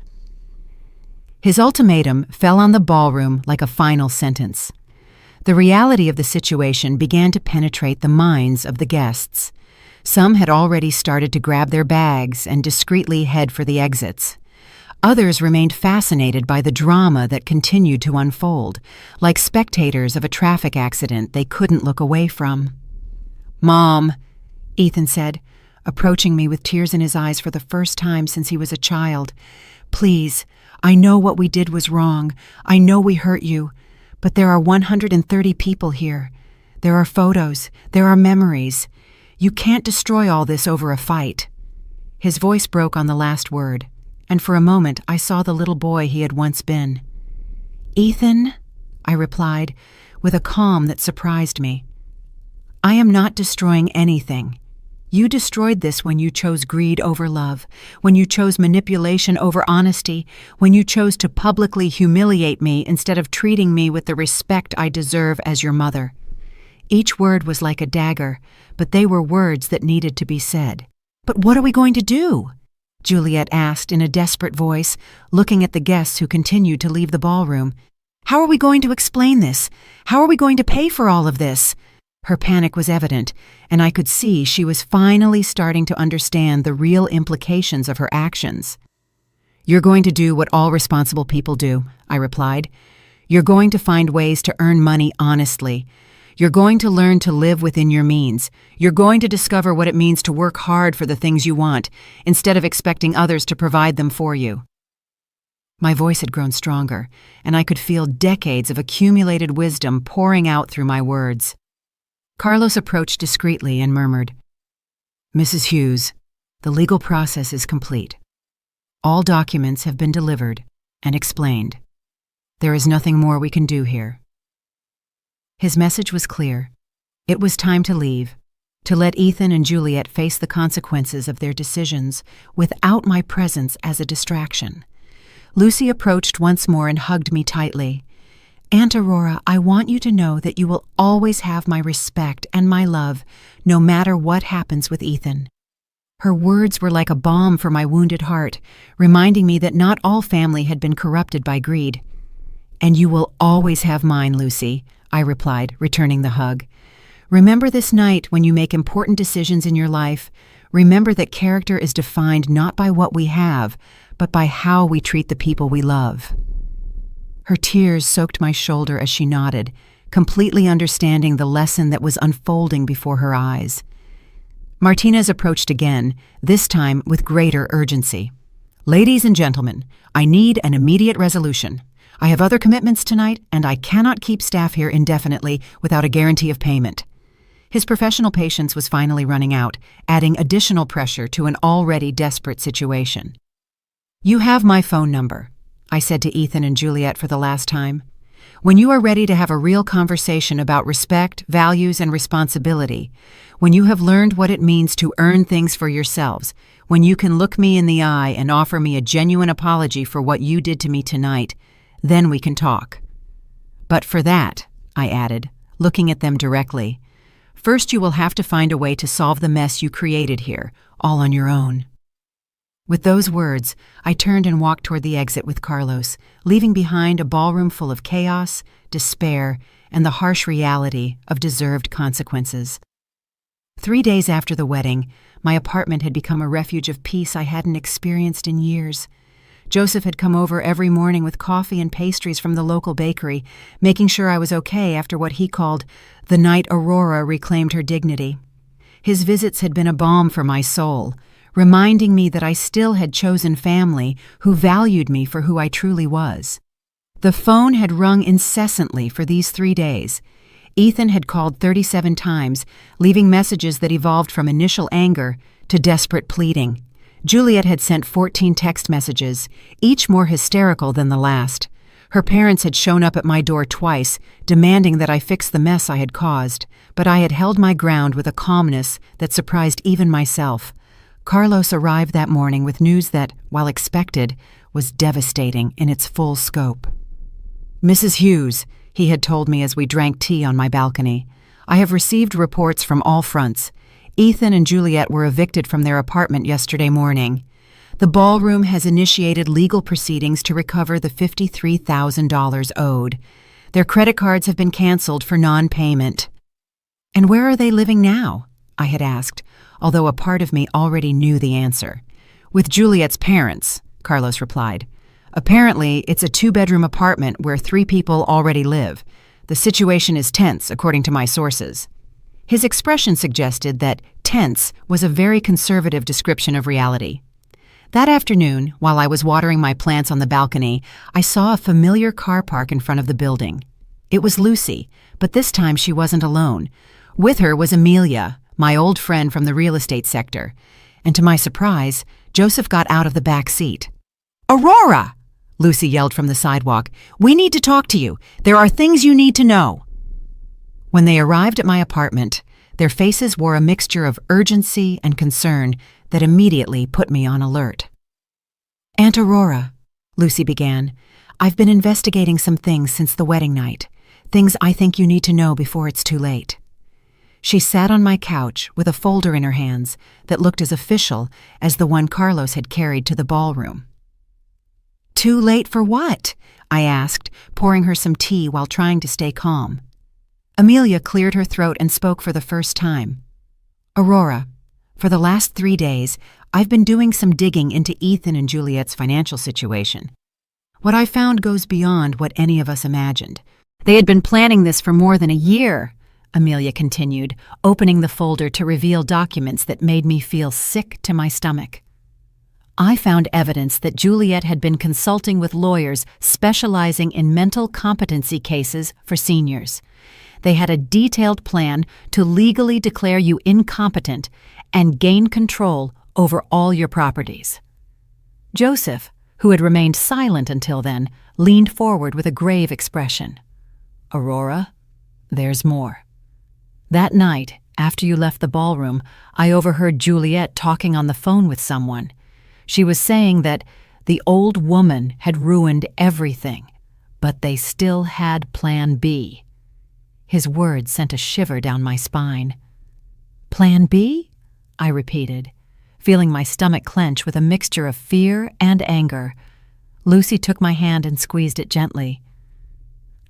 A: His ultimatum fell on the ballroom like a final sentence. The reality of the situation began to penetrate the minds of the guests. Some had already started to grab their bags and discreetly head for the exits. Others remained fascinated by the drama that continued to unfold, like spectators of a traffic accident they couldn't look away from. "Mom," Ethan said, approaching me with tears in his eyes for the first time since he was a child, "please, I know what we did was wrong. I know we hurt you. But there are 130 people here. There are photos. There are memories. You can't destroy all this over a fight." His voice broke on the last word, and for a moment I saw the little boy he had once been. "Ethan," I replied, with a calm that surprised me, "I am not destroying anything. You destroyed this when you chose greed over love, when you chose manipulation over honesty, when you chose to publicly humiliate me instead of treating me with the respect I deserve as your mother." Each word was like a dagger, but they were words that needed to be said. "But what are we going to do?" Juliet asked in a desperate voice, looking at the guests who continued to leave the ballroom. "How are we going to explain this? How are we going to pay for all of this?" Her panic was evident, and I could see she was finally starting to understand the real implications of her actions. "You're going to do what all responsible people do," I replied. "You're going to find ways to earn money honestly. You're going to learn to live within your means. You're going to discover what it means to work hard for the things you want, instead of expecting others to provide them for you." My voice had grown stronger, and I could feel decades of accumulated wisdom pouring out through my words. Carlos approached discreetly and murmured, "Mrs. Hughes, the legal process is complete. All documents have been delivered and explained. There is nothing more we can do here." His message was clear. It was time to leave, to let Ethan and Juliet face the consequences of their decisions without my presence as a distraction. Lucy approached once more and hugged me tightly. "Aunt Aurora, I want you to know that you will always have my respect and my love, no matter what happens with Ethan." Her words were like a balm for my wounded heart, reminding me that not all family had been corrupted by greed. "And you will always have mine, Lucy," I replied, returning the hug. "Remember this night when you make important decisions in your life. Remember that character is defined not by what we have, but by how we treat the people we love." Her tears soaked my shoulder as she nodded, completely understanding the lesson that was unfolding before her eyes. Martinez approached again, this time with greater urgency. "Ladies and gentlemen, I need an immediate resolution. I have other commitments tonight, and I cannot keep staff here indefinitely without a guarantee of payment." His professional patience was finally running out, adding additional pressure to an already desperate situation. "You have my phone number," I said to Ethan and Juliet for the last time. "When you are ready to have a real conversation about respect, values, and responsibility, when you have learned what it means to earn things for yourselves, when you can look me in the eye and offer me a genuine apology for what you did to me tonight, then we can talk. But for that," I added, looking at them directly, "first you will have to find a way to solve the mess you created here, all on your own." With those words, I turned and walked toward the exit with Carlos, leaving behind a ballroom full of chaos, despair, and the harsh reality of deserved consequences. 3 days after the wedding, my apartment had become a refuge of peace I hadn't experienced in years. Joseph had come over every morning with coffee and pastries from the local bakery, making sure I was okay after what he called the night Aurora reclaimed her dignity. His visits had been a balm for my soul, reminding me that I still had chosen family who valued me for who I truly was. The phone had rung incessantly for these 3 days. Ethan had called 37 times, leaving messages that evolved from initial anger to desperate pleading. Juliet had sent 14 text messages, each more hysterical than the last. Her parents had shown up at my door twice, demanding that I fix the mess I had caused, but I had held my ground with a calmness that surprised even myself. Carlos arrived that morning with news that, while expected, was devastating in its full scope. "Mrs. Hughes," he had told me as we drank tea on my balcony, "I have received reports from all fronts. Ethan and Juliet were evicted from their apartment yesterday morning. The ballroom has initiated legal proceedings to recover the $53,000 owed. Their credit cards have been canceled for non-payment." "And where are they living now?" I had asked, although a part of me already knew the answer. "With Juliet's parents," Carlos replied. "Apparently, it's a 2-bedroom apartment where 3 people already live. The situation is tense, according to my sources." His expression suggested that tense was a very conservative description of reality. That afternoon, while I was watering my plants on the balcony, I saw a familiar car park in front of the building. It was Lucy, but this time she wasn't alone. With her was Amelia, my old friend from the real estate sector. And to my surprise, Joseph got out of the back seat. "Aurora!" Lucy yelled from the sidewalk. "We need to talk to you. There are things you need to know." When they arrived at my apartment, their faces wore a mixture of urgency and concern that immediately put me on alert. "Aunt Aurora," Lucy began, "I've been investigating some things since the wedding night, things I think you need to know before it's too late." She sat on my couch with a folder in her hands that looked as official as the one Carlos had carried to the ballroom. "Too late for what?" I asked, pouring her some tea while trying to stay calm. Amelia cleared her throat and spoke for the first time. "Aurora, for the last 3 days, I've been doing some digging into Ethan and Juliet's financial situation. What I found goes beyond what any of us imagined. They had been planning this for more than a year," Amelia continued, opening the folder to reveal documents that made me feel sick to my stomach. I found evidence that Juliet had been consulting with lawyers specializing in mental competency cases for seniors. They had a detailed plan to legally declare you incompetent and gain control over all your properties. Joseph, who had remained silent until then, leaned forward with a grave expression. Aurora, there's more. That night, after you left the ballroom, I overheard Juliet talking on the phone with someone. She was saying that the old woman had ruined everything, but they still had Plan B. His words sent a shiver down my spine. Plan B? I repeated, feeling my stomach clench with a mixture of fear and anger. Lucy took my hand and squeezed it gently.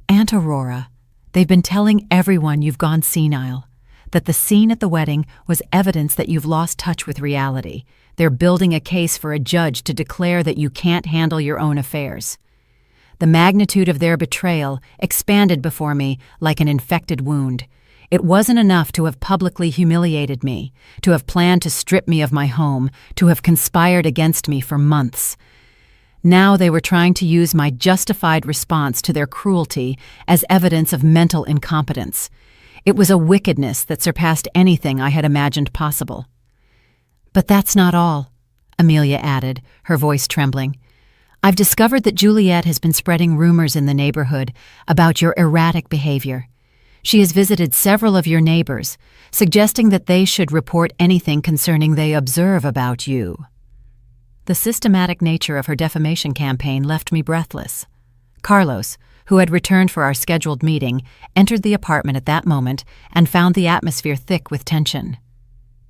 A: Aunt Aurora, they've been telling everyone you've gone senile, that the scene at the wedding was evidence that you've lost touch with reality. They're building a case for a judge to declare that you can't handle your own affairs. The magnitude of their betrayal expanded before me like an infected wound. It wasn't enough to have publicly humiliated me, to have planned to strip me of my home, to have conspired against me for months. Now they were trying to use my justified response to their cruelty as evidence of mental incompetence. It was a wickedness that surpassed anything I had imagined possible. But that's not all, Amelia added, her voice trembling. I've discovered that Juliet has been spreading rumors in the neighborhood about your erratic behavior. She has visited several of your neighbors, suggesting that they should report anything concerning they observe about you. The systematic nature of her defamation campaign left me breathless. Carlos, who had returned for our scheduled meeting, entered the apartment at that moment and found the atmosphere thick with tension.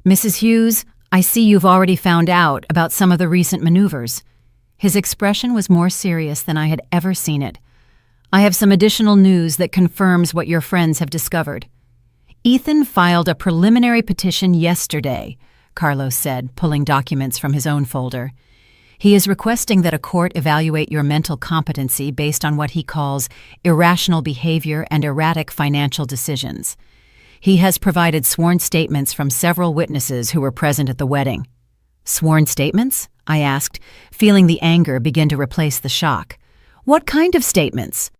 A: Mrs. Hughes, I see you've already found out about some of the recent maneuvers. His expression was more serious than I had ever seen it. I have some additional news that confirms what your friends have discovered. Ethan filed a preliminary petition yesterday, Carlos said, pulling documents from his own folder. He is requesting that a court evaluate your mental competency based on what he calls irrational behavior and erratic financial decisions. He has provided sworn statements from several witnesses who were present at the wedding. Sworn statements? I asked, feeling the anger begin to replace the shock. What kind of statements?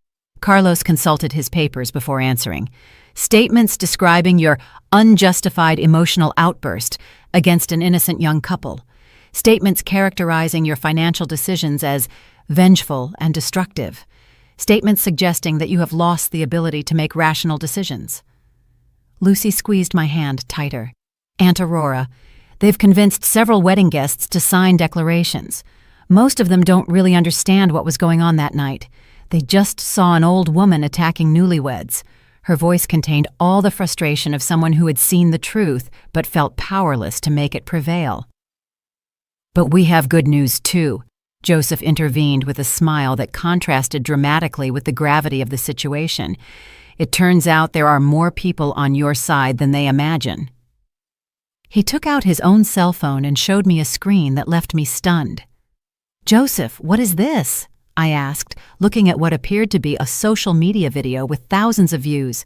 A: Carlos consulted his papers before answering. Statements describing your unjustified emotional outburst against an innocent young couple. Statements characterizing your financial decisions as vengeful and destructive. Statements suggesting that you have lost the ability to make rational decisions. Lucy squeezed my hand tighter. Aunt Aurora, they've convinced several wedding guests to sign declarations. Most of them don't really understand what was going on that night. They just saw an old woman attacking newlyweds. Her voice contained all the frustration of someone who had seen the truth but felt powerless to make it prevail. But we have good news too, Joseph intervened with a smile that contrasted dramatically with the gravity of the situation. It turns out there are more people on your side than they imagine. He took out his own cell phone and showed me a screen that left me stunned. Joseph, what is this? I asked, looking at what appeared to be a social media video with thousands of views.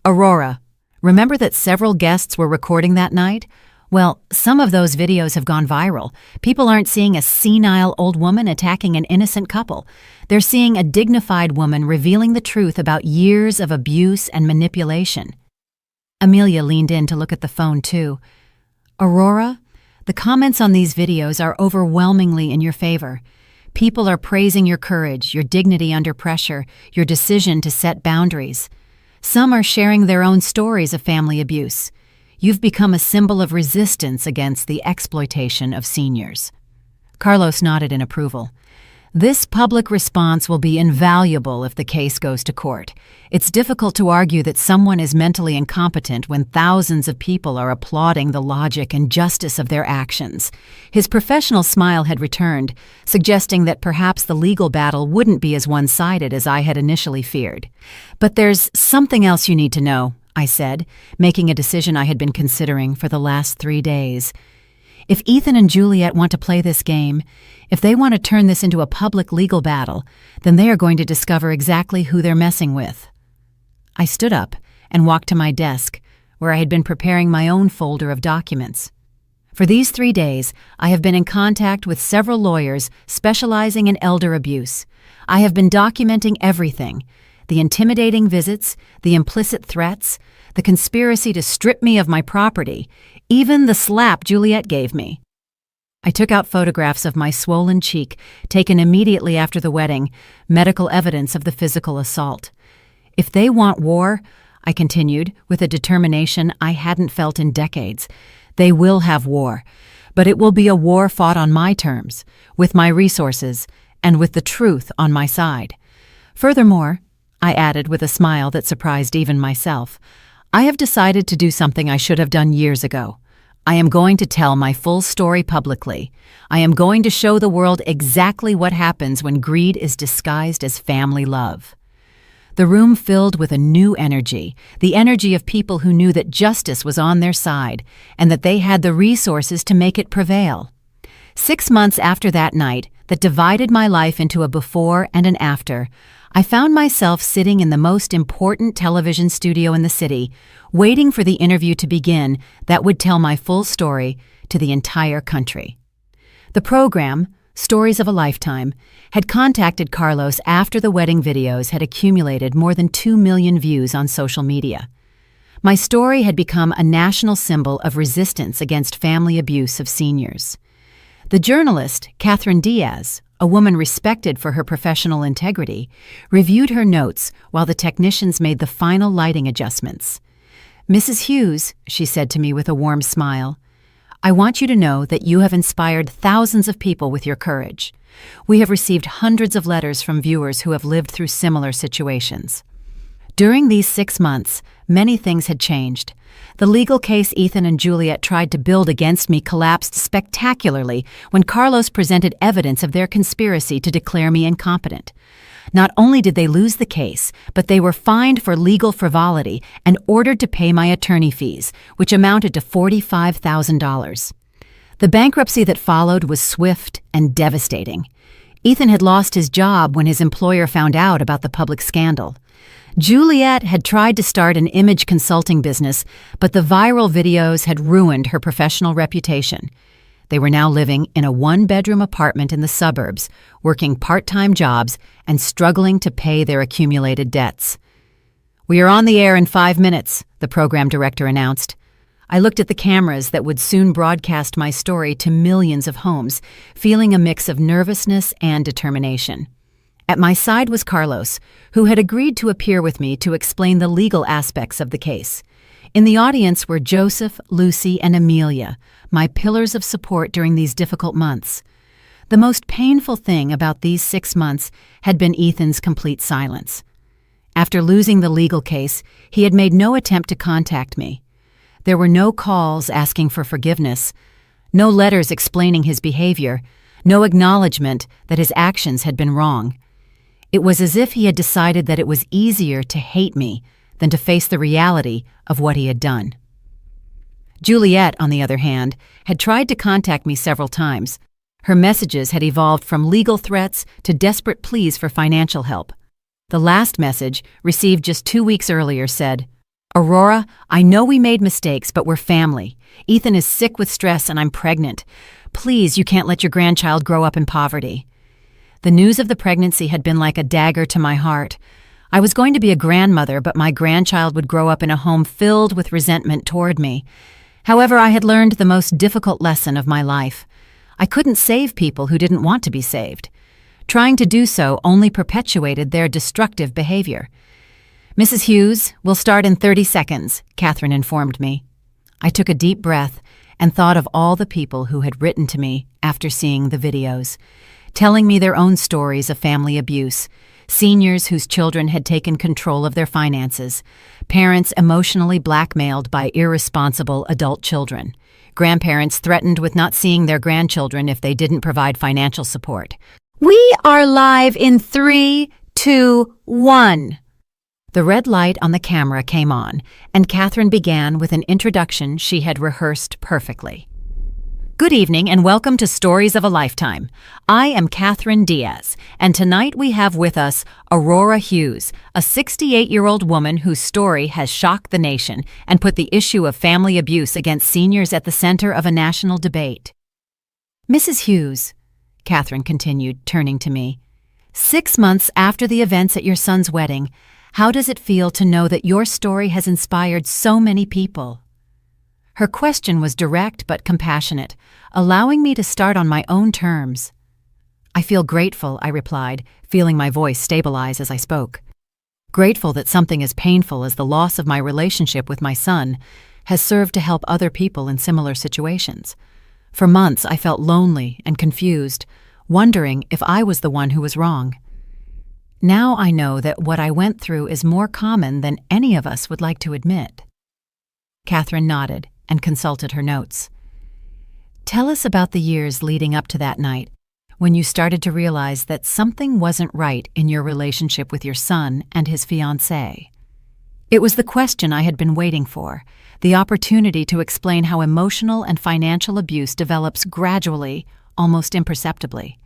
A: Aurora, remember that several guests were recording that night? Well, some of those videos have gone viral. People aren't seeing a senile old woman attacking an innocent couple. They're seeing a dignified woman revealing the truth about years of abuse and manipulation. Amelia leaned in to look at the phone too. Aurora, the comments on these videos are overwhelmingly in your favor. People are praising your courage, your dignity under pressure, your decision to set boundaries. Some are sharing their own stories of family abuse. You've become a symbol of resistance against the exploitation of seniors. Carlos nodded in approval. This public response will be invaluable if the case goes to court. It's difficult to argue that someone is mentally incompetent when thousands of people are applauding the logic and justice of their actions. His professional smile had returned, suggesting that perhaps the legal battle wouldn't be as one-sided as I had initially feared. But there's something else you need to know, I said, making a decision I had been considering for the last 3 days. If Ethan and Juliet want to play this game, if they want to turn this into a public legal battle, then they are going to discover exactly who they're messing with. I stood up and walked to my desk, where I had been preparing my own folder of documents. For these 3 days, I have been in contact with several lawyers specializing in elder abuse. I have been documenting everything, the intimidating visits, the implicit threats, the conspiracy to strip me of my property, even the slap Juliet gave me. I took out photographs of my swollen cheek, taken immediately after the wedding, medical evidence of the physical assault. If they want war, I continued, with a determination I hadn't felt in decades, they will have war, but it will be a war fought on my terms, with my resources, and with the truth on my side. Furthermore, I added with a smile that surprised even myself, I have decided to do something I should have done years ago. I am going to tell my full story publicly. I am going to show the world exactly what happens when greed is disguised as family love. The room filled with a new energy, the energy of people who knew that justice was on their side and that they had the resources to make it prevail. 6 months after that night that divided my life into a before and an after, I found myself sitting in the most important television studio in the city, waiting for the interview to begin that would tell my full story to the entire country. The program, Stories of a Lifetime, had contacted Carlos after the wedding videos had accumulated more than 2 million views on social media. My story had become a national symbol of resistance against family abuse of seniors. The journalist, Catherine Diaz, a woman respected for her professional integrity, reviewed her notes while the technicians made the final lighting adjustments. "Mrs. Hughes," she said to me with a warm smile, "I want you to know that you have inspired thousands of people with your courage. We have received hundreds of letters from viewers who have lived through similar situations." During these 6 months, many things had changed. The legal case Ethan and Juliet tried to build against me collapsed spectacularly when Carlos presented evidence of their conspiracy to declare me incompetent. Not only did they lose the case, but they were fined for legal frivolity and ordered to pay my attorney fees, which amounted to $45,000. The bankruptcy that followed was swift and devastating. Ethan had lost his job when his employer found out about the public scandal. Juliet had tried to start an image consulting business, but the viral videos had ruined her professional reputation. They were now living in a one-bedroom apartment in the suburbs, working part-time jobs and struggling to pay their accumulated debts. "We are on the air in 5 minutes," the program director announced. I looked at the cameras that would soon broadcast my story to millions of homes, feeling a mix of nervousness and determination. At my side was Carlos, who had agreed to appear with me to explain the legal aspects of the case. In the audience were Joseph, Lucy, and Amelia, my pillars of support during these difficult months. The most painful thing about these 6 months had been Ethan's complete silence. After losing the legal case, he had made no attempt to contact me. There were no calls asking for forgiveness, no letters explaining his behavior, no acknowledgement that his actions had been wrong. It was as if he had decided that it was easier to hate me than to face the reality of what he had done. Juliet, on the other hand, had tried to contact me several times. Her messages had evolved from legal threats to desperate pleas for financial help. The last message, received just 2 weeks earlier, said, "Aurora, I know we made mistakes, but we're family. Ethan is sick with stress and I'm pregnant. Please, you can't let your grandchild grow up in poverty." The news of the pregnancy had been like a dagger to my heart. I was going to be a grandmother, but my grandchild would grow up in a home filled with resentment toward me. However, I had learned the most difficult lesson of my life. I couldn't save people who didn't want to be saved. Trying to do so only perpetuated their destructive behavior. "Mrs. Hughes, we'll start in 30 seconds, Catherine informed me. I took a deep breath and thought of all the people who had written to me after seeing the videos, telling me their own stories of family abuse, seniors whose children had taken control of their finances, parents emotionally blackmailed by irresponsible adult children, grandparents threatened with not seeing their grandchildren if they didn't provide financial support. "We are live in 3, 2, 1. The red light on the camera came on, and Catherine began with an introduction she had rehearsed perfectly. "Good evening and welcome to Stories of a Lifetime. I am Catherine Diaz, and tonight we have with us Aurora Hughes, a 68-year-old woman whose story has shocked the nation and put the issue of family abuse against seniors at the center of a national debate." "Mrs. Hughes," Catherine continued, turning to me, 6 months after the events at your son's wedding, how does it feel to know that your story has inspired so many people? Her question was direct but compassionate, allowing me to start on my own terms. I feel grateful, I replied, feeling my voice stabilize as I spoke. Grateful that something as painful as the loss of my relationship with my son has served to help other people in similar situations. For months, I felt lonely and confused, wondering if I was the one who was wrong. Now I know that what I went through is more common than any of us would like to admit. Catherine nodded and consulted her notes. Tell us about the years leading up to that night, when you started to realize that something wasn't right in your relationship with your son and his fiancée. It was the question I had been waiting for, the opportunity to explain how emotional and financial abuse develops gradually, almost imperceptibly.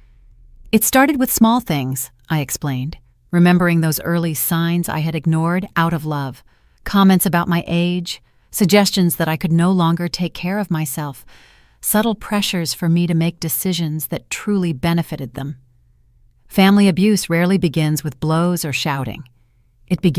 A: It started with small things, I explained, remembering those early signs I had ignored out of love, comments about my age, suggestions that I could no longer take care of myself, subtle pressures for me to make decisions that truly benefited them. Family abuse rarely begins with blows or shouting. It begins